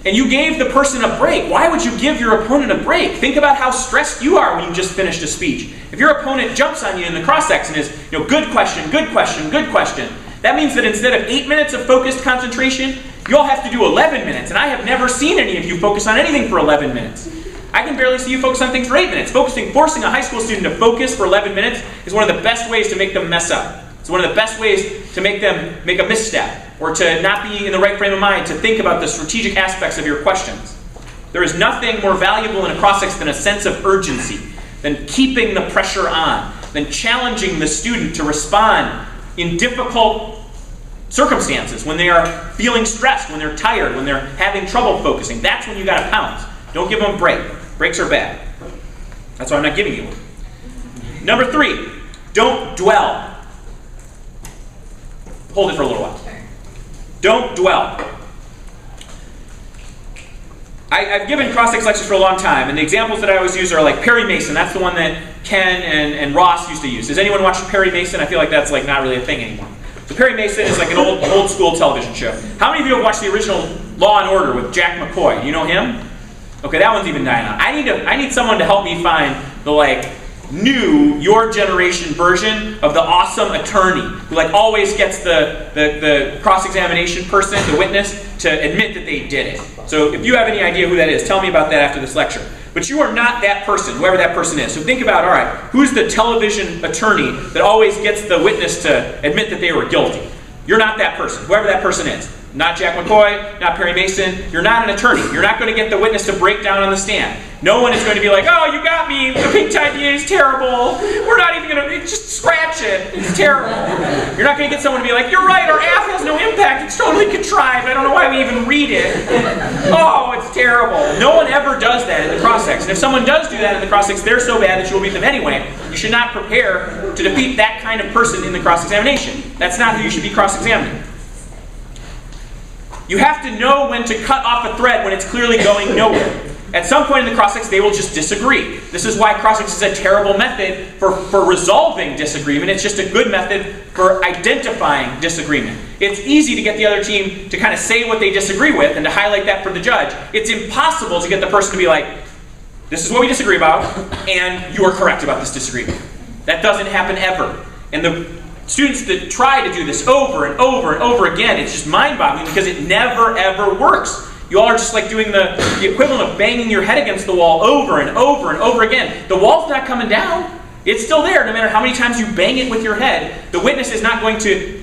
S1: And you gave the person a break. Why would you give your opponent a break? Think about how stressed you are when you just finished a speech. If your opponent jumps on you in the cross-section is, you know, good question, that means that instead of 8 minutes of focused concentration, you all have to do 11 minutes. And I have never seen any of you focus on anything for 11 minutes. I can barely see you focus on things for 8 minutes. Forcing a high school student to focus for 11 minutes is one of the best ways to make them mess up. It's one of the best ways to make them make a misstep or to not be in the right frame of mind to think about the strategic aspects of your questions. There is nothing more valuable in a cross-section than a sense of urgency, than keeping the pressure on, than challenging the student to respond in difficult circumstances, when they are feeling stressed, when they're tired, when they're having trouble focusing. That's when you got to pounce. Don't give them a break. Breaks are bad. That's why I'm not giving you one. Number 3, don't dwell. Hold it for a little while. Don't dwell. I've given cross-section lectures for a long time, and the examples that I always use are like Perry Mason. That's the one that Ken and Ross used to use. Does anyone watch Perry Mason? I feel like that's like not really a thing anymore. So Perry Mason is like an old school television show. How many of you have watched the original Law and Order with Jack McCoy? You know him? Okay, that one's even dying out. I need someone to help me find the like knew your generation version of the awesome attorney who like always gets the cross-examination person, the witness, to admit that they did it. So if you have any idea who that is, tell me about that after this lecture. But you are not that person, whoever that person is. So think about, all right, who's the television attorney that always gets the witness to admit that they were guilty? You're not that person, whoever that person is. Not Jack McCoy, not Perry Mason. You're not an attorney. You're not going to get the witness to break down on the stand. No one is going to be like, oh, you got me. The pink-tie DA is terrible. We're not even going to, just scratch it. It's terrible. You're not going to get someone to be like, you're right, our app has no impact. It's totally contrived. I don't know why we even read it. Oh, it's terrible. No one ever does that in the cross-ex. And if someone does do that in the cross-ex, they're so bad that you'll beat them anyway. You should not prepare to defeat that kind of person in the cross-examination. That's not who you should be cross-examining. You have to know when to cut off a thread when it's clearly going nowhere. At some point in the cross-ex, they will just disagree. This is why cross-ex is a terrible method for resolving disagreement. It's just a good method for identifying disagreement. It's easy to get the other team to kind of say what they disagree with and to highlight that for the judge. It's impossible to get the person to be like, this is what we disagree about, and you are correct about this disagreement. That doesn't happen ever. And the students that try to do this over and over and over again, it's just mind-boggling because it never, ever works. You all are just like doing the equivalent of banging your head against the wall over and over and over again. The wall's not coming down. It's still there no matter how many times you bang it with your head. The witness is not going to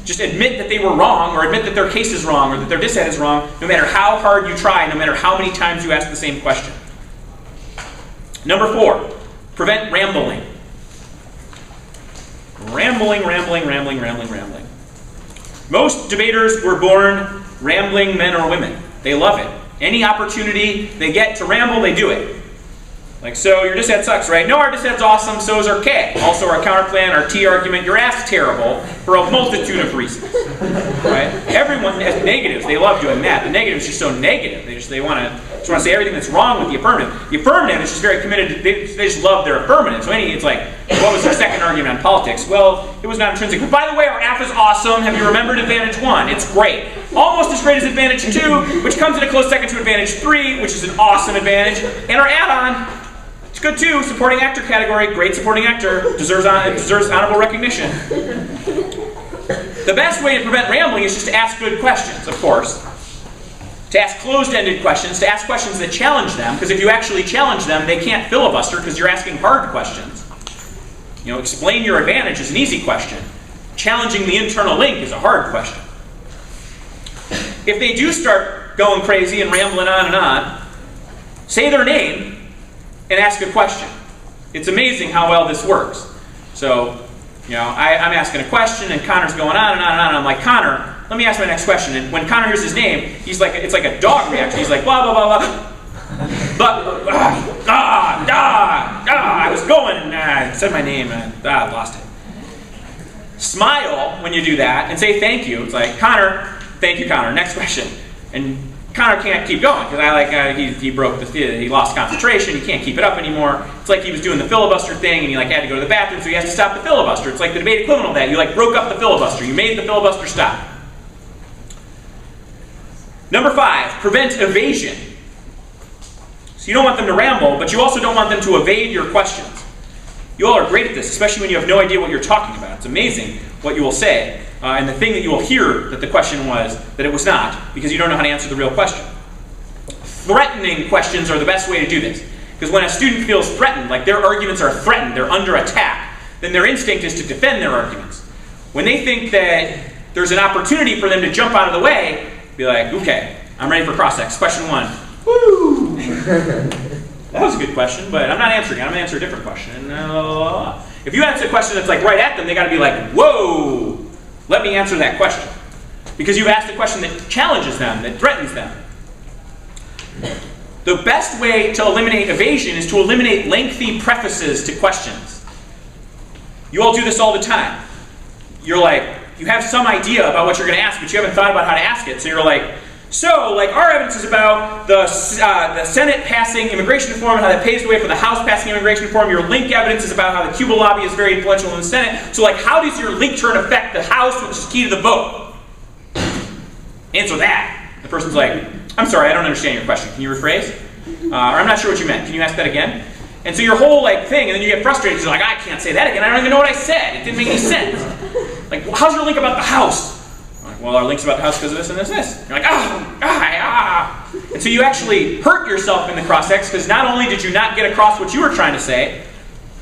S1: just admit that they were wrong or admit that their case is wrong or that their dissent is wrong, no matter how hard you try, no matter how many times you ask the same question. Number 4, prevent rambling. Rambling. Most debaters were born rambling men or women. They love it. Any opportunity they get to ramble, they do it. Like, so your dissent sucks, right? No, our dissent's awesome, so is our K. Also our counterplan, our T argument, your ass terrible for a multitude of reasons. Right? Everyone has negatives. They love doing that. The negative is just so negative. They want to say everything that's wrong with the affirmative. The affirmative is just very committed. They just love their affirmative. So it's like, what was their second argument on politics? Well, it was not intrinsic. But by the way, our app is awesome. Have you remembered Advantage 1? It's great. Almost as great as Advantage 2, which comes in a close second to Advantage 3, which is an awesome advantage. And our add-on, it's good too. Supporting actor category, great supporting actor, deserves honorable recognition. The best way to prevent rambling is just to ask good questions, of course. To ask closed-ended questions, to ask questions that challenge them, because if you actually challenge them, they can't filibuster because you're asking hard questions. Explain your advantage is an easy question. Challenging the internal link is a hard question. If they do start going crazy and rambling on and on, say their name and ask a question. It's amazing how well this works. So, I'm asking a question and Connor's going on and on and on. And I'm like, Connor, let me ask my next question. And when Connor hears his name, it's like a dog reaction. He's like, blah, blah, blah, blah. I was going and I said my name and lost it. Smile when you do that and say thank you. It's like, Connor, thank you, Connor. Next question. And Connor can't keep going because he broke he lost concentration. He can't keep it up anymore. It's like he was doing the filibuster thing and he had to go to the bathroom, so he has to stop the filibuster. It's like the debate equivalent of that. You broke up the filibuster. You made the filibuster stop. Number 5, prevent evasion. So you don't want them to ramble, but you also don't want them to evade your questions. You all are great at this, especially when you have no idea what you're talking about. It's amazing what you will say. And the thing that you will hear that the question was, that it was not, because you don't know how to answer the real question. Threatening questions are the best way to do this. Because when a student feels threatened, like their arguments are threatened, they're under attack, then their instinct is to defend their arguments. When they think that there's an opportunity for them to jump out of the way, be like, okay, I'm ready for cross-ex. Question 1. Woo! That was a good question, but I'm not answering it. I'm going to answer a different question. If you answer a question that's right at them, they got to be like, whoa! Let me answer that question. Because you've asked a question that challenges them, that threatens them. The best way to eliminate evasion is to eliminate lengthy prefaces to questions. You all do this all the time. You have some idea about what you're going to ask, but you haven't thought about how to ask it. So you're like, our evidence is about the Senate passing immigration reform and how that paves the way for the House passing immigration reform. Your link evidence is about how the Cuba lobby is very influential in the Senate. So how does your link turn affect the House, which is key to the vote? Answer that. The person's like, I'm sorry, I don't understand your question. Can you rephrase? Or I'm not sure what you meant. Can you ask that again? And so your whole thing, and then you get frustrated because you're like, I can't say that again. I don't even know what I said. It didn't make any sense. Like, well, how's your link about the house? I'm like, well, our link's about the house because of this and this and this. You're like, And so you actually hurt yourself in the cross-ex because not only did you not get across what you were trying to say,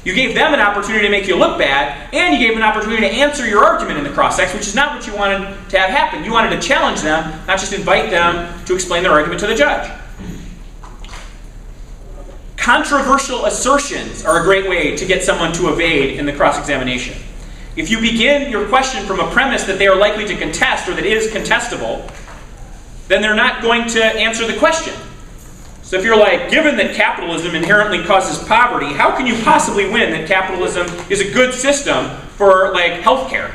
S1: you gave them an opportunity to make you look bad, and you gave them an opportunity to answer your argument in the cross-ex, which is not what you wanted to have happen. You wanted to challenge them, not just invite them to explain their argument to the judge. Controversial assertions are a great way to get someone to evade in the cross-examination. If you begin your question from a premise that they are likely to contest or that is contestable, then they're not going to answer the question. So if you're like, given that capitalism inherently causes poverty, how can you possibly win that capitalism is a good system for healthcare?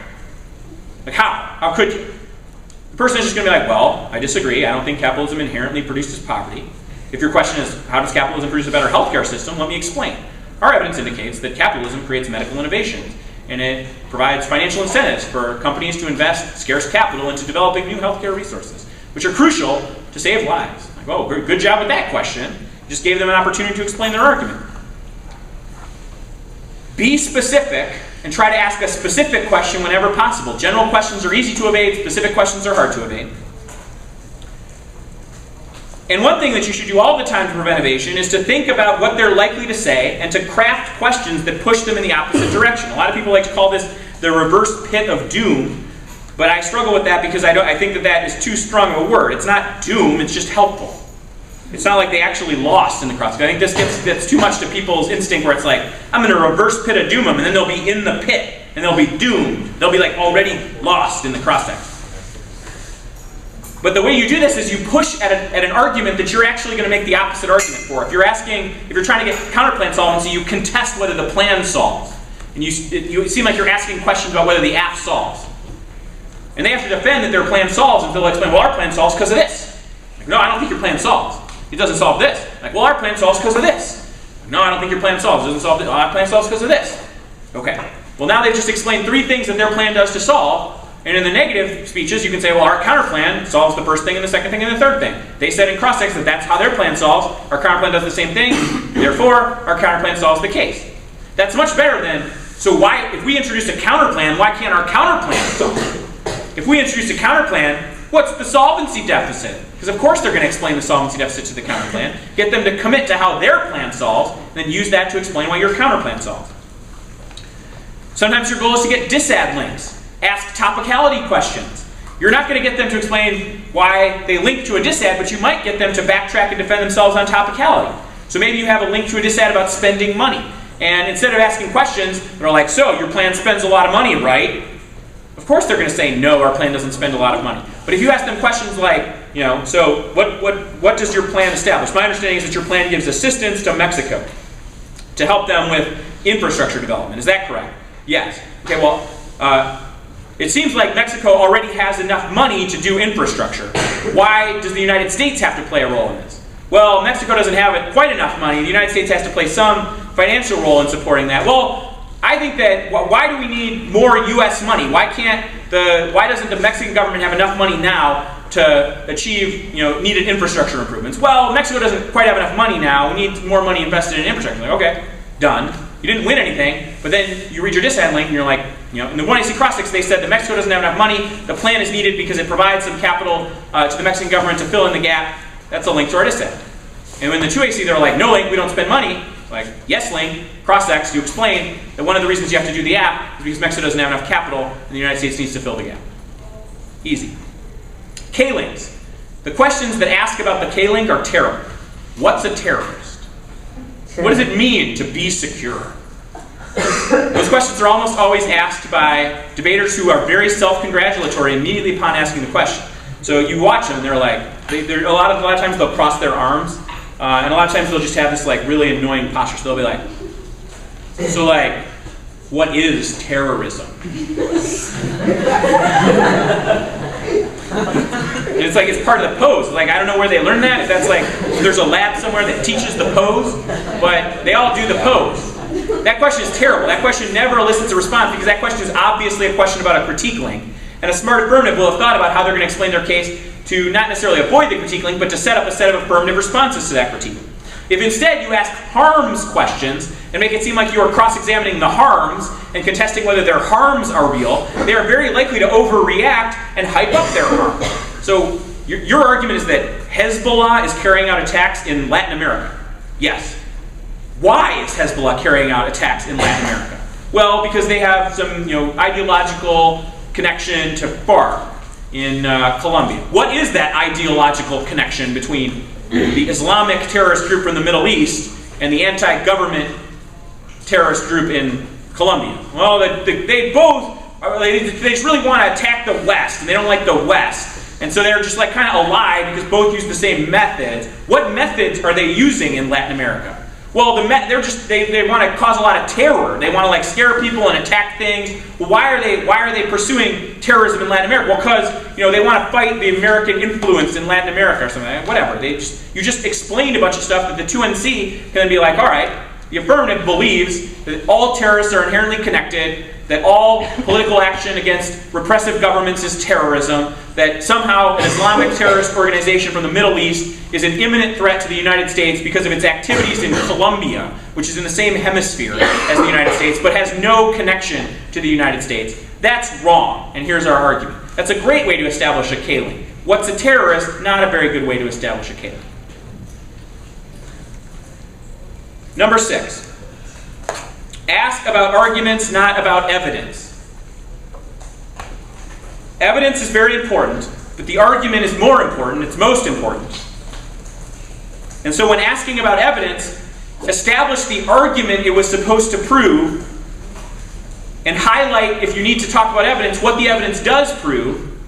S1: Like how? How could you? The person is just going to be like, well, I disagree. I don't think capitalism inherently produces poverty. If your question is, how does capitalism produce a better healthcare system? Let me explain. Our evidence indicates that capitalism creates medical innovations, and it provides financial incentives for companies to invest scarce capital into developing new healthcare resources, which are crucial to save lives. Like, oh, good job with that question. You just gave them an opportunity to explain their argument. Be specific and try to ask a specific question whenever possible. General questions are easy to evade. Specific questions are hard to evade. And one thing that you should do all the time to prevent evasion is to think about what they're likely to say and to craft questions that push them in the opposite direction. A lot of people like to call this the reverse pit of doom, but I struggle with that because I think that is too strong of a word. It's not doom, it's just helpful. It's not like they actually lost in the cross. I think this gets too much to people's instinct where it's like, I'm going to reverse pit of doom them, and then they'll be in the pit, and they'll be doomed. They'll be already lost in the cross-section. But the way you do this is you push at an argument that you're actually going to make the opposite argument for. If you're trying to get counterplan solvency, you contest whether the plan solves. And you seem like you're asking questions about whether the app solves. And they have to defend that their plan solves, and they'll explain, well, our plan solves because of this. Like, no, I don't think your plan solves. It doesn't solve this. Like, well, our plan solves because of this. Like, no, I don't think your plan solves. It doesn't solve this. Well, our plan solves because of this. Okay. Well, now they've just explained 3 things that their plan does to solve. And in the negative speeches, you can say, well, our counterplan solves the first thing and the second thing and the third thing. They said in cross-sex that that's how their plan solves. Our counterplan does the same thing. Therefore, our counterplan solves the case. That's much better than, so why, if we introduce a counterplan, why can't our counterplan solve? If we introduce a counterplan, what's the solvency deficit? Because of course they're going to explain the solvency deficit to the counterplan, get them to commit to how their plan solves, and then use that to explain why your counterplan solves. Sometimes your goal is to get disad links. Ask topicality questions. You're not going to get them to explain why they link to a disad, but you might get them to backtrack and defend themselves on topicality. So maybe you have a link to a disad about spending money. And instead of asking questions that are like, so your plan spends a lot of money, right? Of course they're going to say, no, our plan doesn't spend a lot of money. But if you ask them questions like, so what does your plan establish? My understanding is that your plan gives assistance to Mexico to help them with infrastructure development. Is that correct? Yes. Okay, well, it seems like Mexico already has enough money to do infrastructure. Why does the United States have to play a role in this? Well, Mexico doesn't have quite enough money. The United States has to play some financial role in supporting that. Well, I think that, why do we need more U.S. money? Why doesn't the Mexican government have enough money now to achieve needed infrastructure improvements? Well, Mexico doesn't quite have enough money now. We need more money invested in infrastructure. Like, okay, done. You didn't win anything, but then you read your disad link and you're like, in the 1AC cross-sex they said that Mexico doesn't have enough money, the plan is needed because it provides some capital to the Mexican government to fill in the gap. That's a link to our disad. And when the 2AC they're like, no link, we don't spend money. Like, yes link, cross-sex, you explain that one of the reasons you have to do the app is because Mexico doesn't have enough capital and the United States needs to fill the gap. Easy. K-links. The questions that ask about the K-link are terrible. What's a terrorist? What does it mean to be secure? Those questions are almost always asked by debaters who are very self-congratulatory immediately upon asking the question. So you watch them, they're like, a lot of times they'll cross their arms, and a lot of times they'll just have this really annoying posture. So they'll be like, so what is terrorism? And it's it's part of the pose. I don't know where they learn that. If that's there's a lab somewhere that teaches the pose, but they all do the pose. That question is terrible. That question never elicits a response because that question is obviously a question about a critique link. And a smart affirmative will have thought about how they're going to explain their case to not necessarily avoid the critique link, but to set up a set of affirmative responses to that critique. If instead you ask harms questions and make it seem like you are cross-examining the harms and contesting whether their harms are real, they are very likely to overreact and hype up their harm. So your argument is that Hezbollah is carrying out attacks in Latin America. Yes. Why is Hezbollah carrying out attacks in Latin America? Well, because they have some ideological connection to FARC in Colombia. What is that ideological connection between the Islamic terrorist group from the Middle East and the anti-government terrorist group in Colombia? Well, they just really want to attack the West, and they don't like the West. And so they're just like kind of allied because both use the same methods. What methods are they using in Latin America? Well, they want to cause a lot of terror. They want to like scare people and attack things. Well, why are they pursuing terrorism in Latin America? Well, because they want to fight the American influence in Latin America or something. Whatever. You just explained a bunch of stuff that the 2NC can then be like, all right, the affirmative believes that all terrorists are inherently connected, that all political action against repressive governments is terrorism, that somehow an Islamic terrorist organization from the Middle East is an imminent threat to the United States because of its activities in Colombia, which is in the same hemisphere as the United States, but has no connection to the United States. That's wrong, and here's our argument. That's a great way to establish a Kaylee. What's a terrorist? Not a very good way to establish a Kaylee. Number 6. Ask about arguments, not about evidence. Evidence is very important, but the argument is more important. It's most important. And so when asking about evidence, establish the argument it was supposed to prove and highlight, if you need to talk about evidence, what the evidence does prove,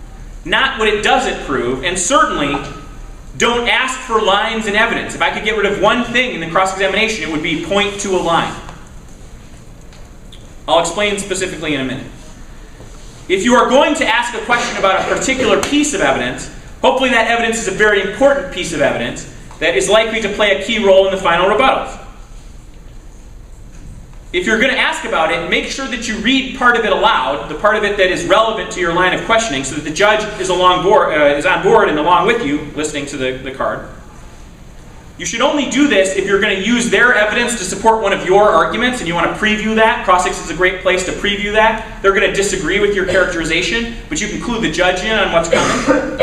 S1: not what it doesn't prove, and certainly don't ask for lines in evidence. If I could get rid of one thing in the cross-examination, it would be point to a line. I'll explain specifically in a minute. If you are going to ask a question about a particular piece of evidence, hopefully that evidence is a very important piece of evidence that is likely to play a key role in the final rebuttals. If you're going to ask about it, make sure that you read part of it aloud, the part of it that is relevant to your line of questioning, so that the judge is on board and along with you, listening to the card. You should only do this if you're going to use their evidence to support one of your arguments and you want to preview that. Cross-ex is a great place to preview that. They're going to disagree with your characterization, but you can clue the judge in on what's coming.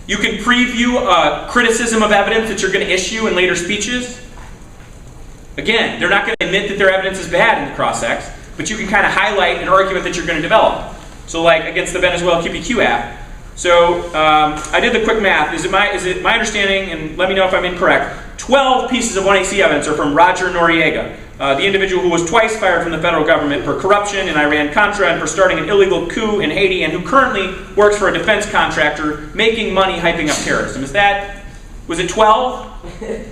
S1: You can preview criticism of evidence that you're going to issue in later speeches. Again, they're not going to admit that their evidence is bad in the cross-ex, but you can kind of highlight an argument that you're going to develop. So like against the Venezuela QPQ app. So I did the quick math. Is it my understanding, and let me know if I'm incorrect, 12 pieces of 1AC evidence are from Roger Noriega, the individual who was twice fired from the federal government for corruption in Iran-Contra and for starting an illegal coup in Haiti, and who currently works for a defense contractor making money hyping up terrorism. Was it 12?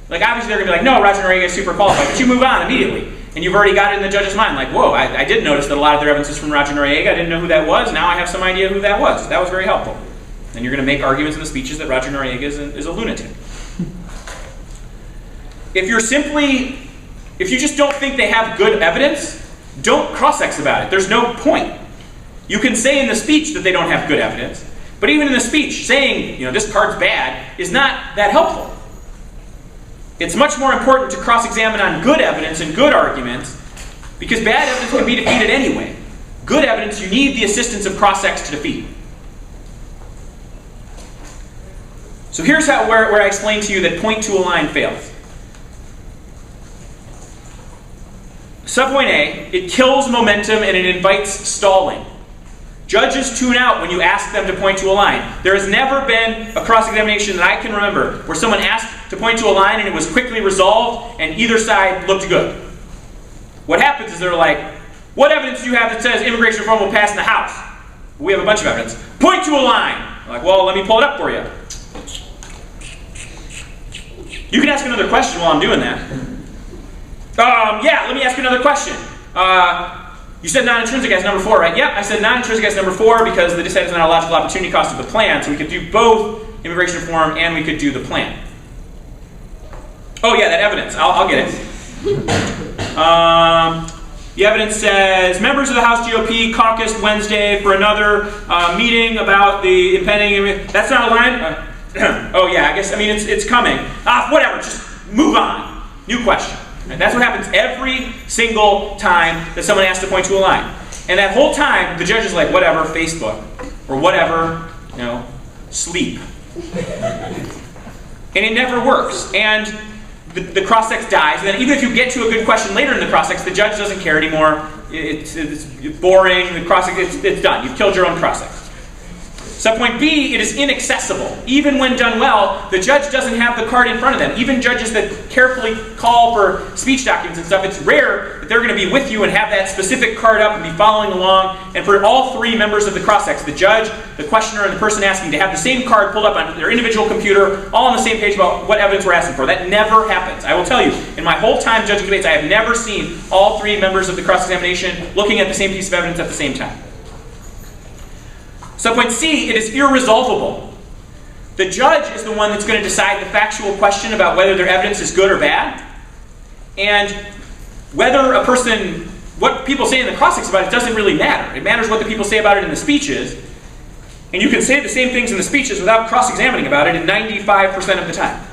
S1: Like obviously they're going to be like, no, Roger Noriega is super qualified, but you move on immediately. And you've already got it in the judge's mind, like, whoa, I did notice that a lot of their evidence is from Roger Noriega. I didn't know who that was. Now I have some idea who that was. That was very helpful. And you're going to make arguments in the speeches that Roger Noriega is a lunatic. If you just don't think they have good evidence, don't cross-ex about it. There's no point. You can say in the speech that they don't have good evidence, but even in the speech, saying, this card's bad is not that helpful. It's much more important to cross-examine on good evidence and good arguments, because bad evidence can be defeated anyway. Good evidence, you need the assistance of cross-ex to defeat. So here's where I explain to you that point to a line fails. Subpoint A, it kills momentum and it invites stalling. Judges tune out when you ask them to point to a line. There has never been a cross-examination that I can remember where someone asked to point to a line and it was quickly resolved and either side looked good. What happens is they're like, what evidence do you have that says immigration reform will pass in the House? We have a bunch of evidence. Point to a line. I'm like, well, let me pull it up for you. You can ask another question while I'm doing that. Yeah, let me ask you another question. You said non-intrinsic as number 4, right? Yep, I said non-intrinsic as number 4 because the dissent is not a logical opportunity cost of the plan, so we could do both immigration reform and we could do the plan. Oh yeah, that evidence. I'll get it. The evidence says, members of the House GOP caucused Wednesday for another meeting about the impending... That's not a line? Oh yeah, I mean, it's coming. Whatever, just move on. New question. Right? That's what happens every single time that someone asks to point to a line. And that whole time, the judge is like, whatever, Facebook, or whatever, sleep. And it never works. And the cross-sex dies, and then even if you get to a good question later in the cross-sex, the judge doesn't care anymore. It's boring, the cross-sex, it's done. You've killed your own cross-sex. Subpoint B, it is inaccessible. Even when done well, the judge doesn't have the card in front of them. Even judges that carefully call for speech documents and stuff, it's rare that they're going to be with you and have that specific card up and be following along. And for all three members of the cross-sex, the judge, the questioner, and the person asking, to have the same card pulled up on their individual computer, all on the same page about what evidence we're asking for. That never happens. I will tell you, in my whole time judging debates, I have never seen all three members of the cross-examination looking at the same piece of evidence at the same time. Subpoint C, it is irresolvable. The judge is the one that's going to decide the factual question about whether their evidence is good or bad. And whether a person, what people say in the cross-sex about it doesn't really matter. It matters what the people say about it in the speeches. And you can say the same things in the speeches without cross-examining about it in 95% of the time.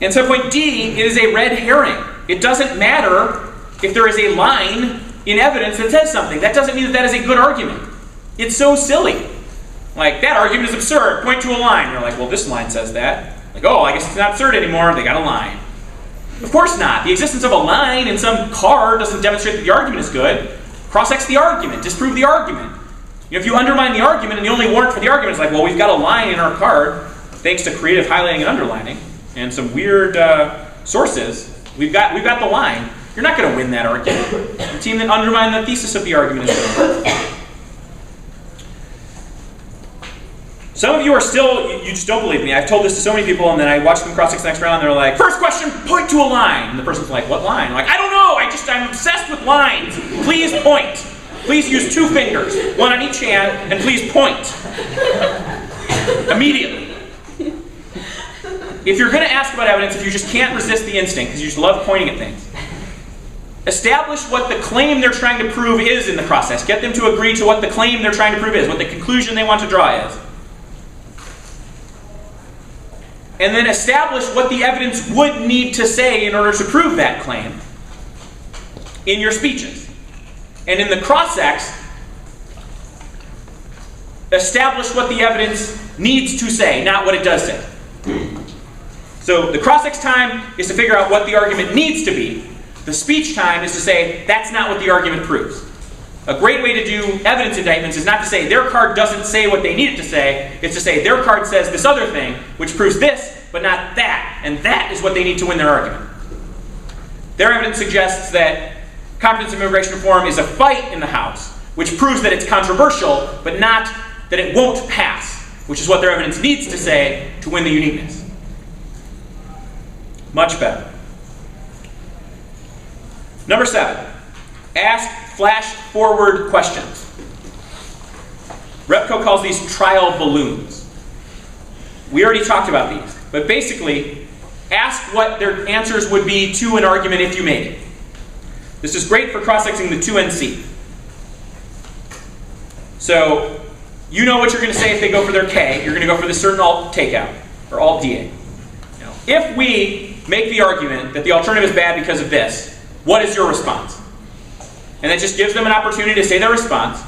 S1: And subpoint D, it is a red herring. It doesn't matter if there is a line in evidence that says something. That doesn't mean that that is a good argument. It's so silly. Like, that argument is absurd. Point to a line. You're like, well, this line says that. Like, oh, I guess it's not absurd anymore. They got a line. Of course not. The existence of a line in some card doesn't demonstrate that the argument is good. Cross-X the argument. Disprove the argument. If you undermine the argument and the only warrant for the argument is like, well, we've got a line in our card, thanks to creative highlighting and underlining, and some weird sources, we've got the line. You're not going to win that argument. The team that undermined the thesis of the argument is going to win. Some of you are still, you just don't believe me. I've told this to so many people, and then I watch them cross-sex next round, and they're like, first question, point to a line. And the person's like, what line? I'm like, I don't know, I'm obsessed with lines. Please point. Please use 2 fingers, one on each hand, and please point. Immediately. If you're going to ask about evidence, if you just can't resist the instinct, because you just love pointing at things, establish what the claim they're trying to prove is in the process. Get them to agree to what the claim they're trying to prove is, what the conclusion they want to draw is. And then establish what the evidence would need to say in order to prove that claim in your speeches. And in the cross-sex, establish what the evidence needs to say, not what it does say. So the cross-sex time is to figure out what the argument needs to be. The speech time is to say, that's not what the argument proves. A great way to do evidence indictments is not to say their card doesn't say what they need it to say. It's to say their card says this other thing, which proves this, but not that. And that is what they need to win their argument. Their evidence suggests that competence of immigration reform is a fight in the House, which proves that it's controversial, but not that it won't pass, which is what their evidence needs to say to win the uniqueness. Much better. Number 7, ask flash-forward questions. Repco calls these trial balloons. We already talked about these, but basically, ask what their answers would be to an argument if you made it. This is great for cross-sexing the 2NC. So, you know what you're going to say if they go for their K. You're going to go for the certain alt takeout, or alt DA. Now, if we make the argument that the alternative is bad because of this, what is your response? And that just gives them an opportunity to say their response.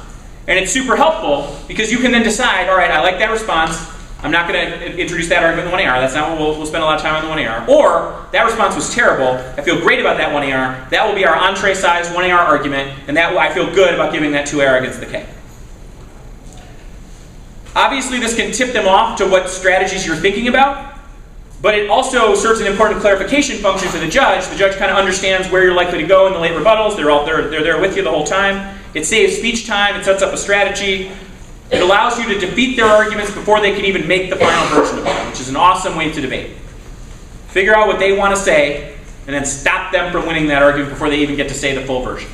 S1: And it's super helpful because you can then decide, all right, I like that response. I'm not going to introduce that argument in the 1AR. That's not what we'll spend a lot of time on the 1AR. Or, that response was terrible. I feel great about that 1AR. That will be our entree-sized 1AR argument. And that I feel good about giving that 2AR against the K. Obviously, this can tip them off to what strategies you're thinking about. But it also serves an important clarification function to the judge. The judge kind of understands where you're likely to go in the late rebuttals. They're there with you the whole time. It saves speech time. It sets up a strategy. It allows you to defeat their arguments before they can even make the final version of them, which is an awesome way to debate. Figure out what they want to say, and then stop them from winning that argument before they even get to say the full version.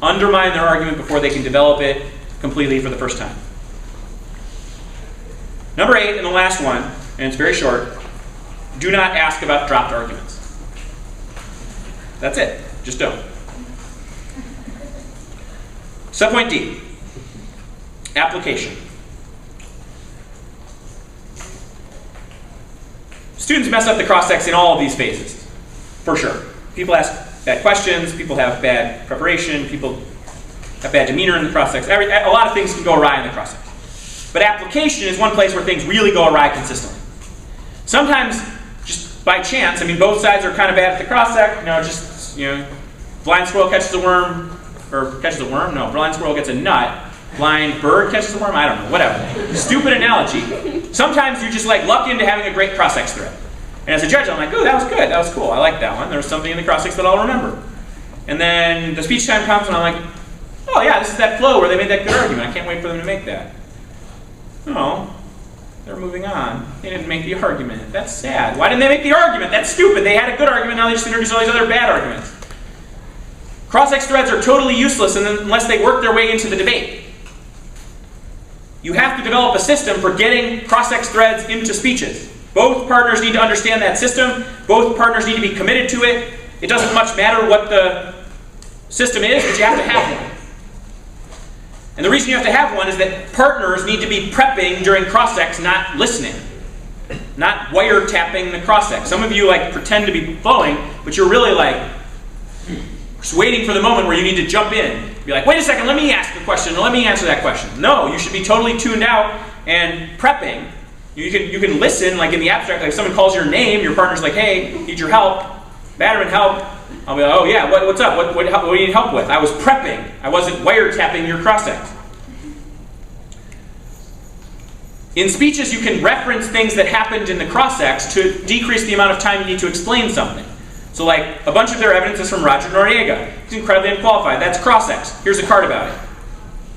S1: Undermine their argument before they can develop it completely for the first time. Number 8, and the last one, and it's very short. Do not ask about dropped arguments. That's it. Just don't. Subpoint D. Application. Students mess up the cross-sex in all of these phases, for sure. People ask bad questions, people have bad preparation, people have bad demeanor in the cross-sex. A lot of things can go awry in the cross-sex. But application is one place where things really go awry consistently. Sometimes, just by chance, I mean, both sides are kind of bad at the cross-sex, blind squirrel catches a worm, or catches a worm? No, blind squirrel gets a nut. Blind bird catches a worm? I don't know, whatever. Stupid analogy. Sometimes you're just like lucky into having a great cross-sex thread. And as a judge, I'm like, oh, that was good, that was cool, I like that one. There was something in the cross-sex that I'll remember. And then the speech time comes and I'm like, oh yeah, this is that flow where they made that good argument. I can't wait for them to make that. Oh, they're moving on. They didn't make the argument. That's sad. Why didn't they make the argument? That's stupid. They had a good argument, now they just introduced all these other bad arguments. Cross-sex threads are totally useless unless they work their way into the debate. You have to develop a system for getting cross-sex threads into speeches. Both partners need to understand that system. Both partners need to be committed to it. It doesn't much matter what the system is, but you have to have one. And the reason you have to have one is that partners need to be prepping during cross-sex, not listening. Not wiretapping the cross-sex. Some of you pretend to be flowing, but you're really just waiting for the moment where you need to jump in. Be like, wait a second, let me ask the question, let me answer that question. No, you should be totally tuned out and prepping. You can listen, in the abstract, if someone calls your name, your partner's like, hey, need your help. Batterman, help. I'll be like, oh yeah, what's up? What do you need help with? I was prepping. I wasn't wiretapping your cross-sex. In speeches, you can reference things that happened in the cross-sex to decrease the amount of time you need to explain something. So a bunch of their evidence is from Roger Noriega. He's incredibly unqualified. That's cross-sex. Here's a card about it.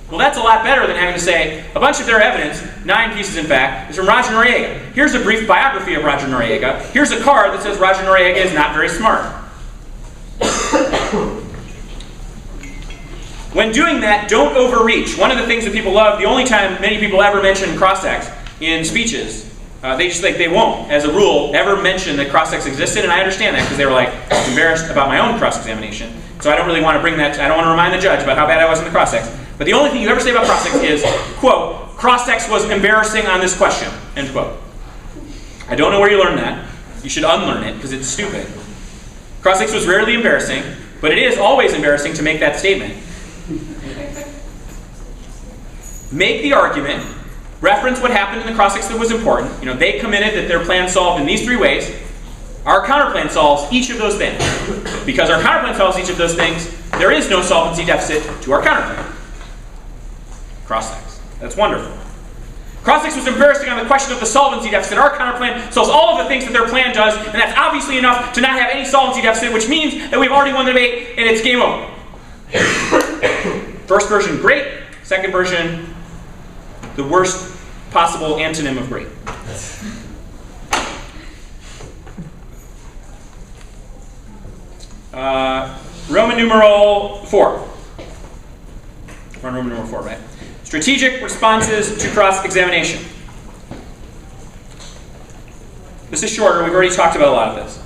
S1: Well, that's a lot better than having to say, a bunch of their evidence, 9 pieces in fact, is from Roger Noriega. Here's a brief biography of Roger Noriega. Here's a card that says Roger Noriega is not very smart. When doing that, don't overreach. One of the things that people love, the only time many people ever mention cross-sex in speeches, they won't, as a rule, ever mention that cross-sex existed, and I understand that because they were embarrassed about my own cross-examination. So I don't really want to bring that, I don't want to remind the judge about how bad I was in the cross-sex. But the only thing you ever say about cross-sex is, quote, cross-sex was embarrassing on this question, end quote. I don't know where you learned that. You should unlearn it because it's stupid. Cross-sex was rarely embarrassing, but it is always embarrassing to make that statement. Make the argument. Reference what happened in the cross-sex that was important. They committed that their plan solved in these 3 ways. Our counterplan solves each of those things. Because our counterplan solves each of those things, there is no solvency deficit to our counterplan. Cross-sex. That's wonderful. Cross-sex was embarrassing on the question of the solvency deficit. Our counterplan solves all of the things that their plan does, and that's obviously enough to not have any solvency deficit, which means that we've already won the debate and it's game over. First version, great. Second version, the worst possible antonym of great. Roman numeral 4. We're on Roman numeral 4, right? Strategic responses to cross-examination. This is shorter. We've already talked about a lot of this.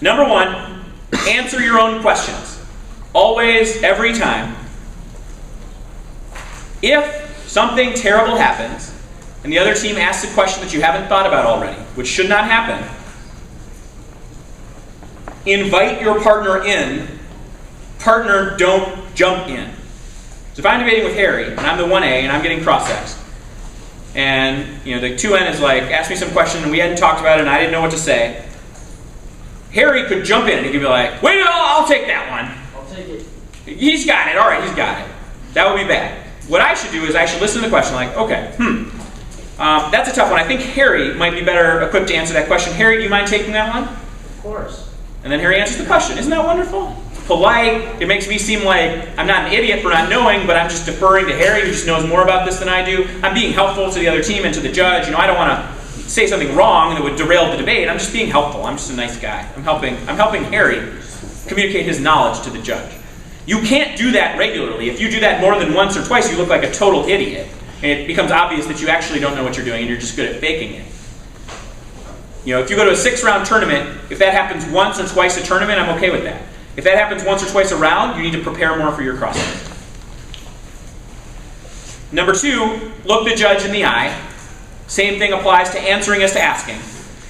S1: Number 1, answer your own questions. Always, every time. If something terrible happens, and the other team asks a question that you haven't thought about already, which should not happen, invite your partner in. Partner, don't jump in. So if I'm debating with Harry, and I'm the 1A, and I'm getting cross-sexed, and the 2N is ask me some question, and we hadn't talked about it, and I didn't know what to say, Harry could jump in, and he could be like, wait, I'll take that one.
S2: I'll take it.
S1: He's got it. All right, he's got it. That would be bad. What I should do is I should listen to the question okay, that's a tough one. I think Harry might be better equipped to answer that question. Harry, do you mind taking that one?
S2: Of course.
S1: And then Harry answers the question. Isn't that wonderful? Polite. It makes me seem like I'm not an idiot for not knowing, but I'm just deferring to Harry, who just knows more about this than I do. I'm being helpful to the other team and to the judge. I don't want to say something wrong that would derail the debate. I'm just being helpful. I'm just a nice guy. I'm helping Harry communicate his knowledge to the judge. You can't do that regularly. If you do that more than once or twice, you look like a total idiot. And it becomes obvious that you actually don't know what you're doing and you're just good at faking it. If you go to a 6-round tournament, if that happens once or twice a tournament, I'm okay with that. If that happens once or twice a round, you need to prepare more for your cross-sex. Number 2, look the judge in the eye. Same thing applies to answering as to asking.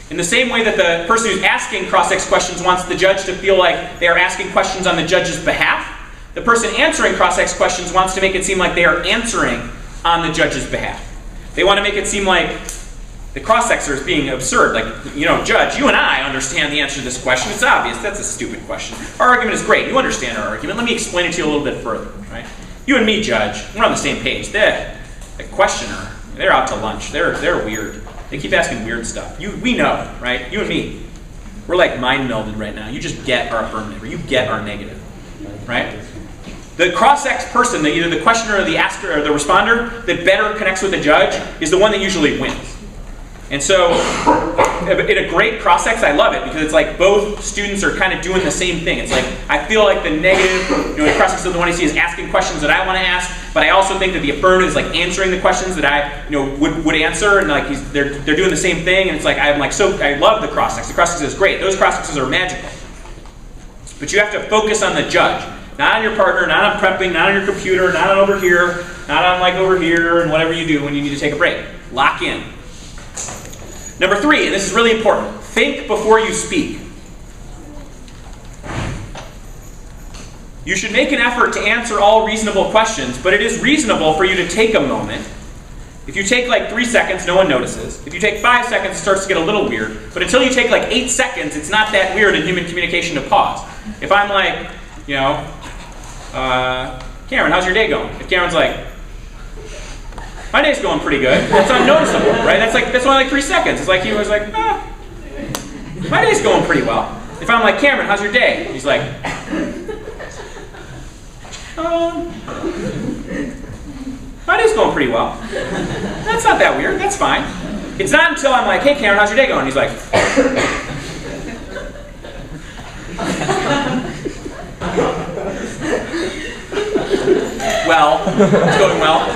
S1: In the same way that the person who's asking cross-ex questions wants the judge to feel like they are asking questions on the judge's behalf, the person answering cross-ex questions wants to make it seem like they are answering on the judge's behalf. They want to make it seem like the cross-exer is being absurd. Like, you know, judge, you and I understand the answer to this question. It's obvious. That's a stupid question. Our argument is great. You understand our argument. Let me explain it to you a little bit further. Right? You and me, judge, we're on the same page. The questioner, they're out to lunch. They're weird. They keep asking weird stuff. We know, right? You and me, we're like mind melded right now. You just get our affirmative, or you get our negative, right? The cross-ex person, either the questioner or the asker or the responder that better connects with the judge is the one that usually wins. And so in a great cross-ex, I love it because it's like both students are kind of doing the same thing. It's like I feel like the negative, the cross-ex of the one I see is asking questions that I want to ask, but I also think that the affirmative is like answering the questions that I would answer, and like they're doing the same thing. And it's like I love the cross-ex. The cross-ex is great. Those cross-exes are magical. But you have to focus on the judge. Not on your partner, not on prepping, not on your computer, not on over here, not on like over here, and whatever you do when you need to take a break. Lock in. Number 3, and this is really important, think before you speak. You should make an effort to answer all reasonable questions, but it is reasonable for you to take a moment. If you take like 3 seconds, no one notices. If you take 5 seconds, it starts to get a little weird. But until you take like 8 seconds, it's not that weird in human communication to pause. If I'm like, Cameron, how's your day going? If Cameron's like, my day's going pretty good, that's unnoticeable, right? That's only like 3 seconds. It's like he was like, my day's going pretty well. If I'm like, Cameron, how's your day? He's like, my day's going pretty well. That's not that weird, that's fine. It's not until I'm like, hey Cameron, how's your day going? He's like, well, it's going well.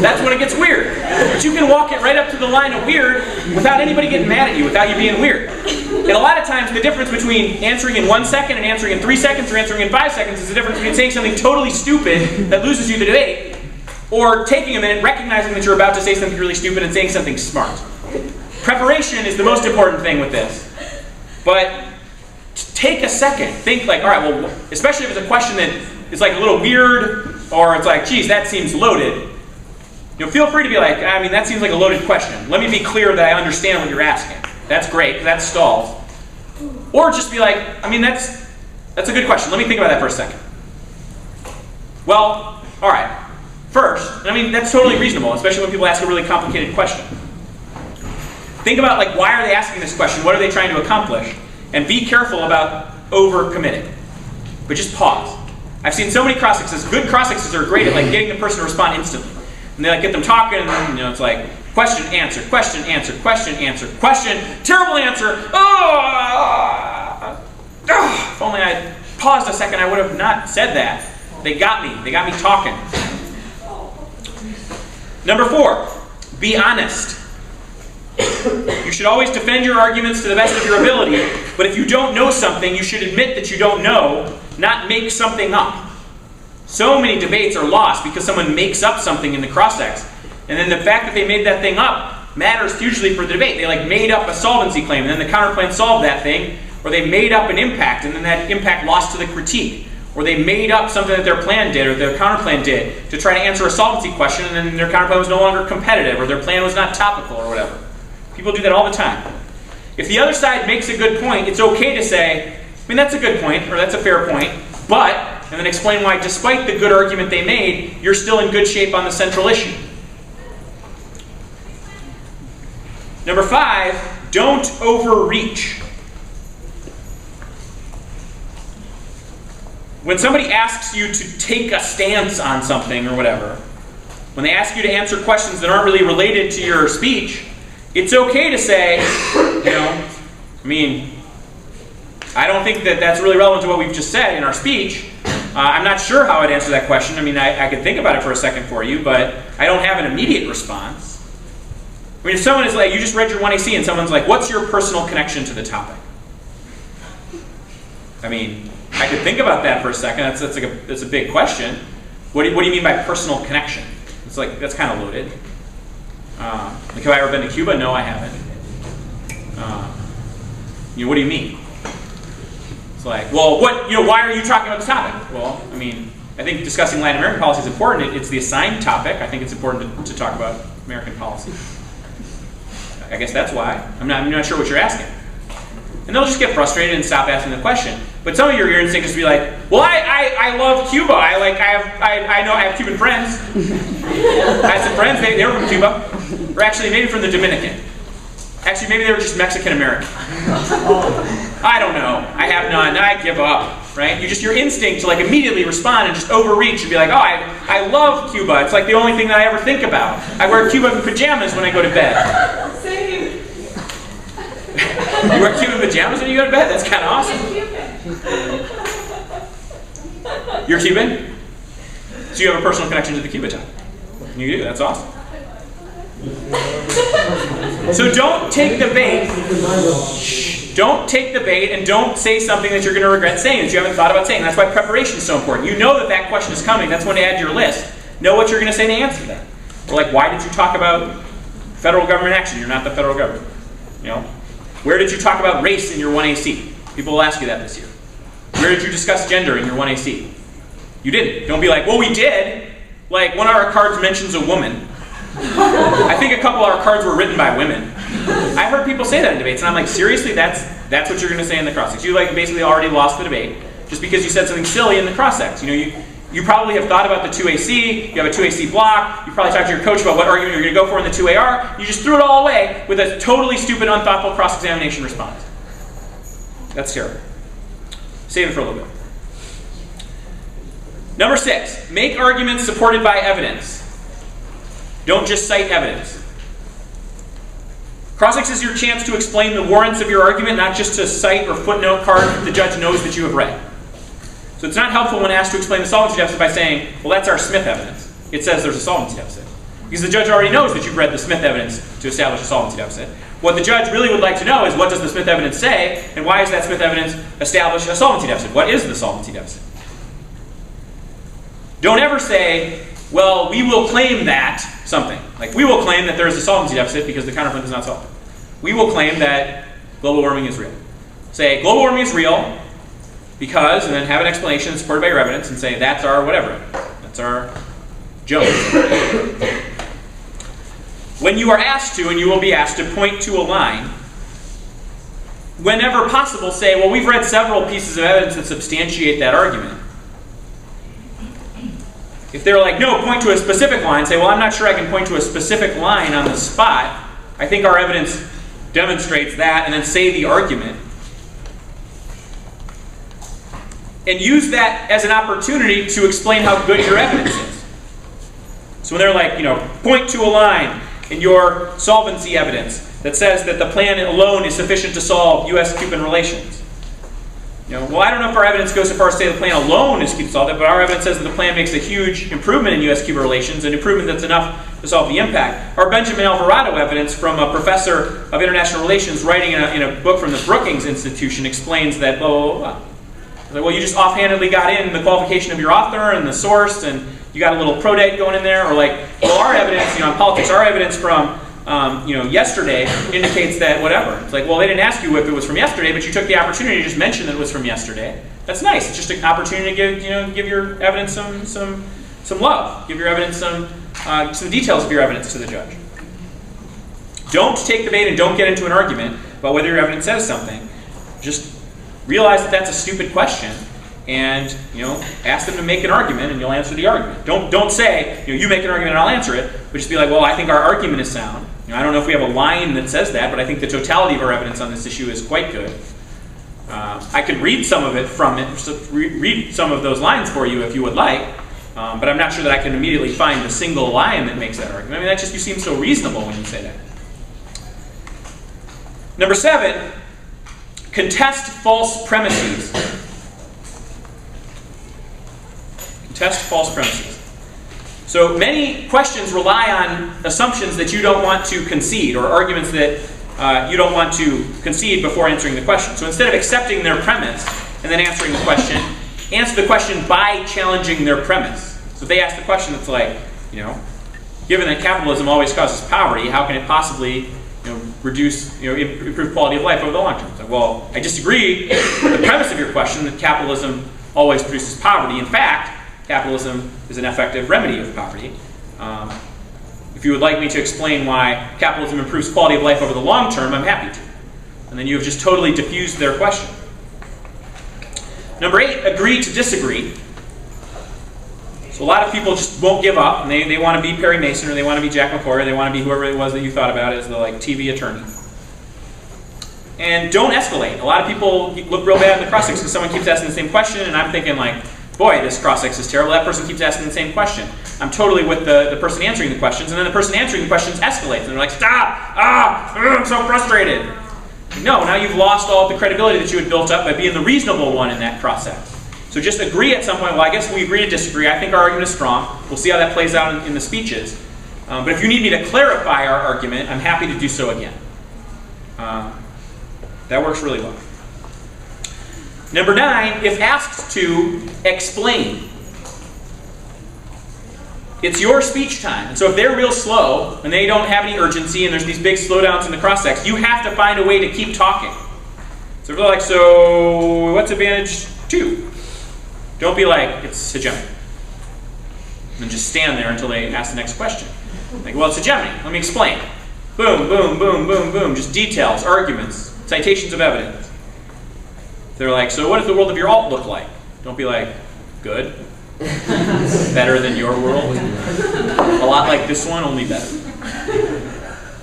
S1: That's when it gets weird. But you can walk it right up to the line of weird without anybody getting mad at you, without you being weird. And a lot of times the difference between answering in 1 second and answering in 3 seconds or answering in 5 seconds is the difference between saying something totally stupid that loses you the debate or taking a minute, recognizing that you're about to say something really stupid and saying something smart. Preparation is the most important thing with this. But take a second. Think like, all right, well, especially if it's a question that is like a little weird or it's like, geez, that seems loaded. Feel free to be like, I mean, that seems like a loaded question. Let me be clear that I understand what you're asking. That's great, that stalls. Or just be like, I mean, that's a good question. Let me think about that for a second. Well, all right. First, I mean, that's totally reasonable, especially when people ask a really complicated question. Think about, like, why are they asking this question? What are they trying to accomplish? And be careful about over-committing. But just pause. I've seen so many cross-exes. Good cross-exes are great at like getting the person to respond instantly. And they like get them talking, and then, it's like question, answer, question, answer, question, answer, question, terrible answer. If only I paused a second, I would have not said that. They got me. They got me talking. Number 4, be honest. You should always defend your arguments to the best of your ability, but if you don't know something, you should admit that you don't know, not make something up. So many debates are lost because someone makes up something in the cross-ex, and then the fact that they made that thing up matters hugely for the debate. They like made up a solvency claim, and then the counterclaim solved that thing, or they made up an impact, and then that impact lost to the critique. Or they made up something that their plan did, or their counterplan did, to try to answer a solvency question, and then their counterplan was no longer competitive, or their plan was not topical, or whatever. People do that all the time. If the other side makes a good point, it's okay to say, I mean, that's a good point, or that's a fair point, but, and then explain why, despite the good argument they made, you're still in good shape on the central issue. Number 5, don't overreach. When somebody asks you to take a stance on something or whatever, when they ask you to answer questions that aren't really related to your speech, it's okay to say, I mean, I don't think that that's really relevant to what we've just said in our speech. I'm not sure how I'd answer that question. I mean, I could think about it for a second for you, but I don't have an immediate response. I mean, if someone is like, you just read your 1AC and someone's like, what's your personal connection to the topic? I mean, I could think about that for a second. That's a big question. What do you mean by personal connection? It's like, that's kind of loaded. Like, have I ever been to Cuba? No, I haven't. What do you mean? It's like, well, why are you talking about this topic? Well, I mean, I think discussing Latin American policy is important. It's the assigned topic. I think it's important to talk about American policy. I guess that's why. I'm not sure what you're asking. And they'll just get frustrated and stop asking the question. But some of your instinct is to be like, well, I love Cuba. I have Cuban friends. I had some friends. They were from Cuba, or actually maybe from the Dominican. Actually, maybe they were just Mexican American. I don't know. I have none. I give up. Right? Your instinct to immediately respond and just overreach and be like, oh, I love Cuba. It's like the only thing that I ever think about. I wear Cuban pajamas when I go to bed.
S2: Same.
S1: You wear Cuban pajamas when you go to bed? That's kind of awesome. You're Cuban? So you have a personal connection to the Cuba time. You do. That's awesome. So don't take the bait. Don't take the bait and don't say something that you're going to regret saying that you haven't thought about saying. That's why preparation is so important. You know that question is coming. That's when to add to your list. Know what you're going to say to answer that. So why did you talk about federal government action? You're not the federal government. Where did you talk about race in your 1AC? People will ask you that this year. Where did you discuss gender in your 1AC? You didn't. Don't be like, well, we did. One of our cards mentions a woman. I think a couple of our cards were written by women. I've heard people say that in debates, and I'm like, seriously, that's what you're going to say in the cross-sex. You basically already lost the debate just because you said something silly in the cross-sex. You probably have thought about the 2AC, you have a 2AC block, you probably talked to your coach about what argument you're going to go for in the 2AR, you just threw it all away with a totally stupid, unthoughtful cross-examination response. That's terrible. Save it for a little bit. Number 6, make arguments supported by evidence. Don't just cite evidence. Cross-ex is your chance to explain the warrants of your argument, not just to cite or footnote card that the judge knows that you have read. So it's not helpful when asked to explain the solvency deficit by saying, well, that's our Smith evidence. It says there's a solvency deficit. Because the judge already knows that you've read the Smith evidence to establish a solvency deficit. What the judge really would like to know is, what does the Smith evidence say, and why does that Smith evidence establish a solvency deficit? What is the solvency deficit? Don't ever say, well, we will claim that something. We will claim that there is a solvency deficit because the counterpoint is not solved. We will claim that global warming is real. Say, global warming is real because, and then have an explanation supported by your evidence, and say, that's our whatever. That's our joke. When you are asked to, and you will be asked to point to a line, whenever possible, say, well, we've read several pieces of evidence that substantiate that argument. If they're like, no, point to a specific line, say, well, I'm not sure I can point to a specific line on the spot. I think our evidence demonstrates that, and then say the argument. And use that as an opportunity to explain how good your evidence is. So when they're like, point to a line in your solvency evidence that says that the plan alone is sufficient to solve U.S.-Cuban relations. Well, I don't know if our evidence goes so far as to say the plan alone is to solve that, but our evidence says that the plan makes a huge improvement in U.S.-Cuba relations, an improvement that's enough to solve the impact. Our Benjamin Alvarado evidence from a professor of international relations writing in a book from the Brookings Institution explains that blah, blah, blah, blah. Well, you just offhandedly got in the qualification of your author and the source, and you got a little prodate going in there, or well, our evidence, on politics, our evidence from yesterday indicates that whatever. It's like, well, they didn't ask you if it was from yesterday, but you took the opportunity to just mention that it was from yesterday. That's nice. It's just an opportunity to give your evidence some love. Give your evidence some details of your evidence to the judge. Don't take the bait and don't get into an argument about whether your evidence says something. Just realize that that's a stupid question, and ask them to make an argument, and you'll answer the argument. Don't say you make an argument and I'll answer it, but just be like, well, I think our argument is sound. I don't know if we have a line that says that, but I think the totality of our evidence on this issue is quite good. I could read some of it from it, read some of those lines for you if you would like, but I'm not sure that I can immediately find the single line that makes that argument. I mean, you seem so reasonable when you say that. Number 7, contest false premises. Contest false premises. So many questions rely on assumptions that you don't want to concede, or arguments that you don't want to concede before answering the question. So instead of accepting their premise and then answering the question, answer the question by challenging their premise. So if they ask the question that's like, given that capitalism always causes poverty, how can it possibly improve quality of life over the long term. It's like, well, I disagree with the premise of your question that capitalism always produces poverty. In fact, capitalism is an effective remedy of poverty. If you would like me to explain why capitalism improves quality of life over the long term, I'm happy to. And then you have just totally diffused their question. Number 8, agree to disagree. So a lot of people just won't give up, and they want to be Perry Mason, or they want to be Jack McCoy, or they want to be whoever it was that you thought about as the TV attorney. And don't escalate. A lot of people look real bad in the cross-sex because someone keeps asking the same question, and I'm thinking like, boy, this cross-sex is terrible. That person keeps asking the same question. I'm totally with the person answering the questions, and then the person answering the questions escalates, and they're like, stop! I'm so frustrated. No, now you've lost all of the credibility that you had built up by being the reasonable one in that cross-sex. So just agree at some point, well, I guess we agree to disagree. I think our argument is strong. We'll see how that plays out in the speeches. But if you need me to clarify our argument, I'm happy to do so again. That works really well. Number 9, if asked to explain. It's your speech time. And so if they're real slow and they don't have any urgency and there's these big slowdowns in the cross-sex, you have to find a way to keep talking. So if they're like, so what's advantage 2? Don't be like, it's hegemony. And just stand there until they ask the next question. Like, well, it's hegemony. Let me explain. Boom, boom, boom, boom, boom. Just details, arguments, citations of evidence. They're like, so what does the world of your alt look like? Don't be like, good. Better than your world. A lot like this one, only better.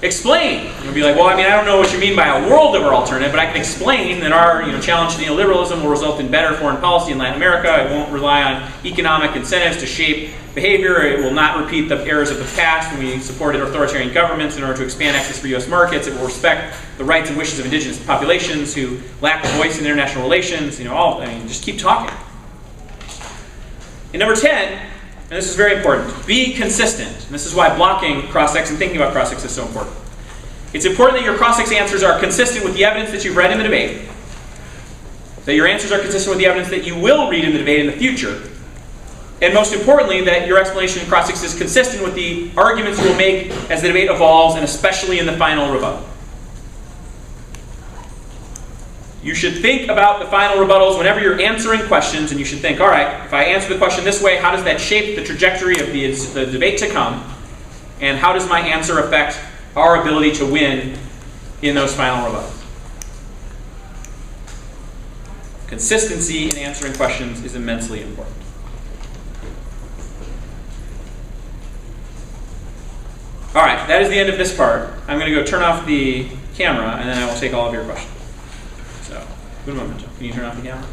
S1: Explain. You'll be like, well, I don't know what you mean by a world of our alternative, but I can explain that our challenge to neoliberalism will result in better foreign policy in Latin America. It won't rely on economic incentives to shape behavior. It will not repeat the errors of the past when we supported authoritarian governments in order to expand access for U.S. markets. It will respect the rights and wishes of indigenous populations who lack a voice in international relations. Just keep talking. And number 10, and this is very important, be consistent. And this is why blocking cross-sex and thinking about cross-sex is so important. It's important that your cross-sex answers are consistent with the evidence that you've read in the debate, that your answers are consistent with the evidence that you will read in the debate in the future, and most importantly, that your explanation in cross-sex is consistent with the arguments you will make as the debate evolves, and especially in the final rebuttal. You should think about the final rebuttals whenever you're answering questions, and you should think, all right, if I answer the question this way, how does that shape the trajectory of the debate to come? And how does my answer affect our ability to win in those final rebuttals? Consistency in answering questions is immensely important. All right, that is the end of this part. I'm going to go turn off the camera, and then I will take all of your questions. So, good moment. Can you turn off the camera?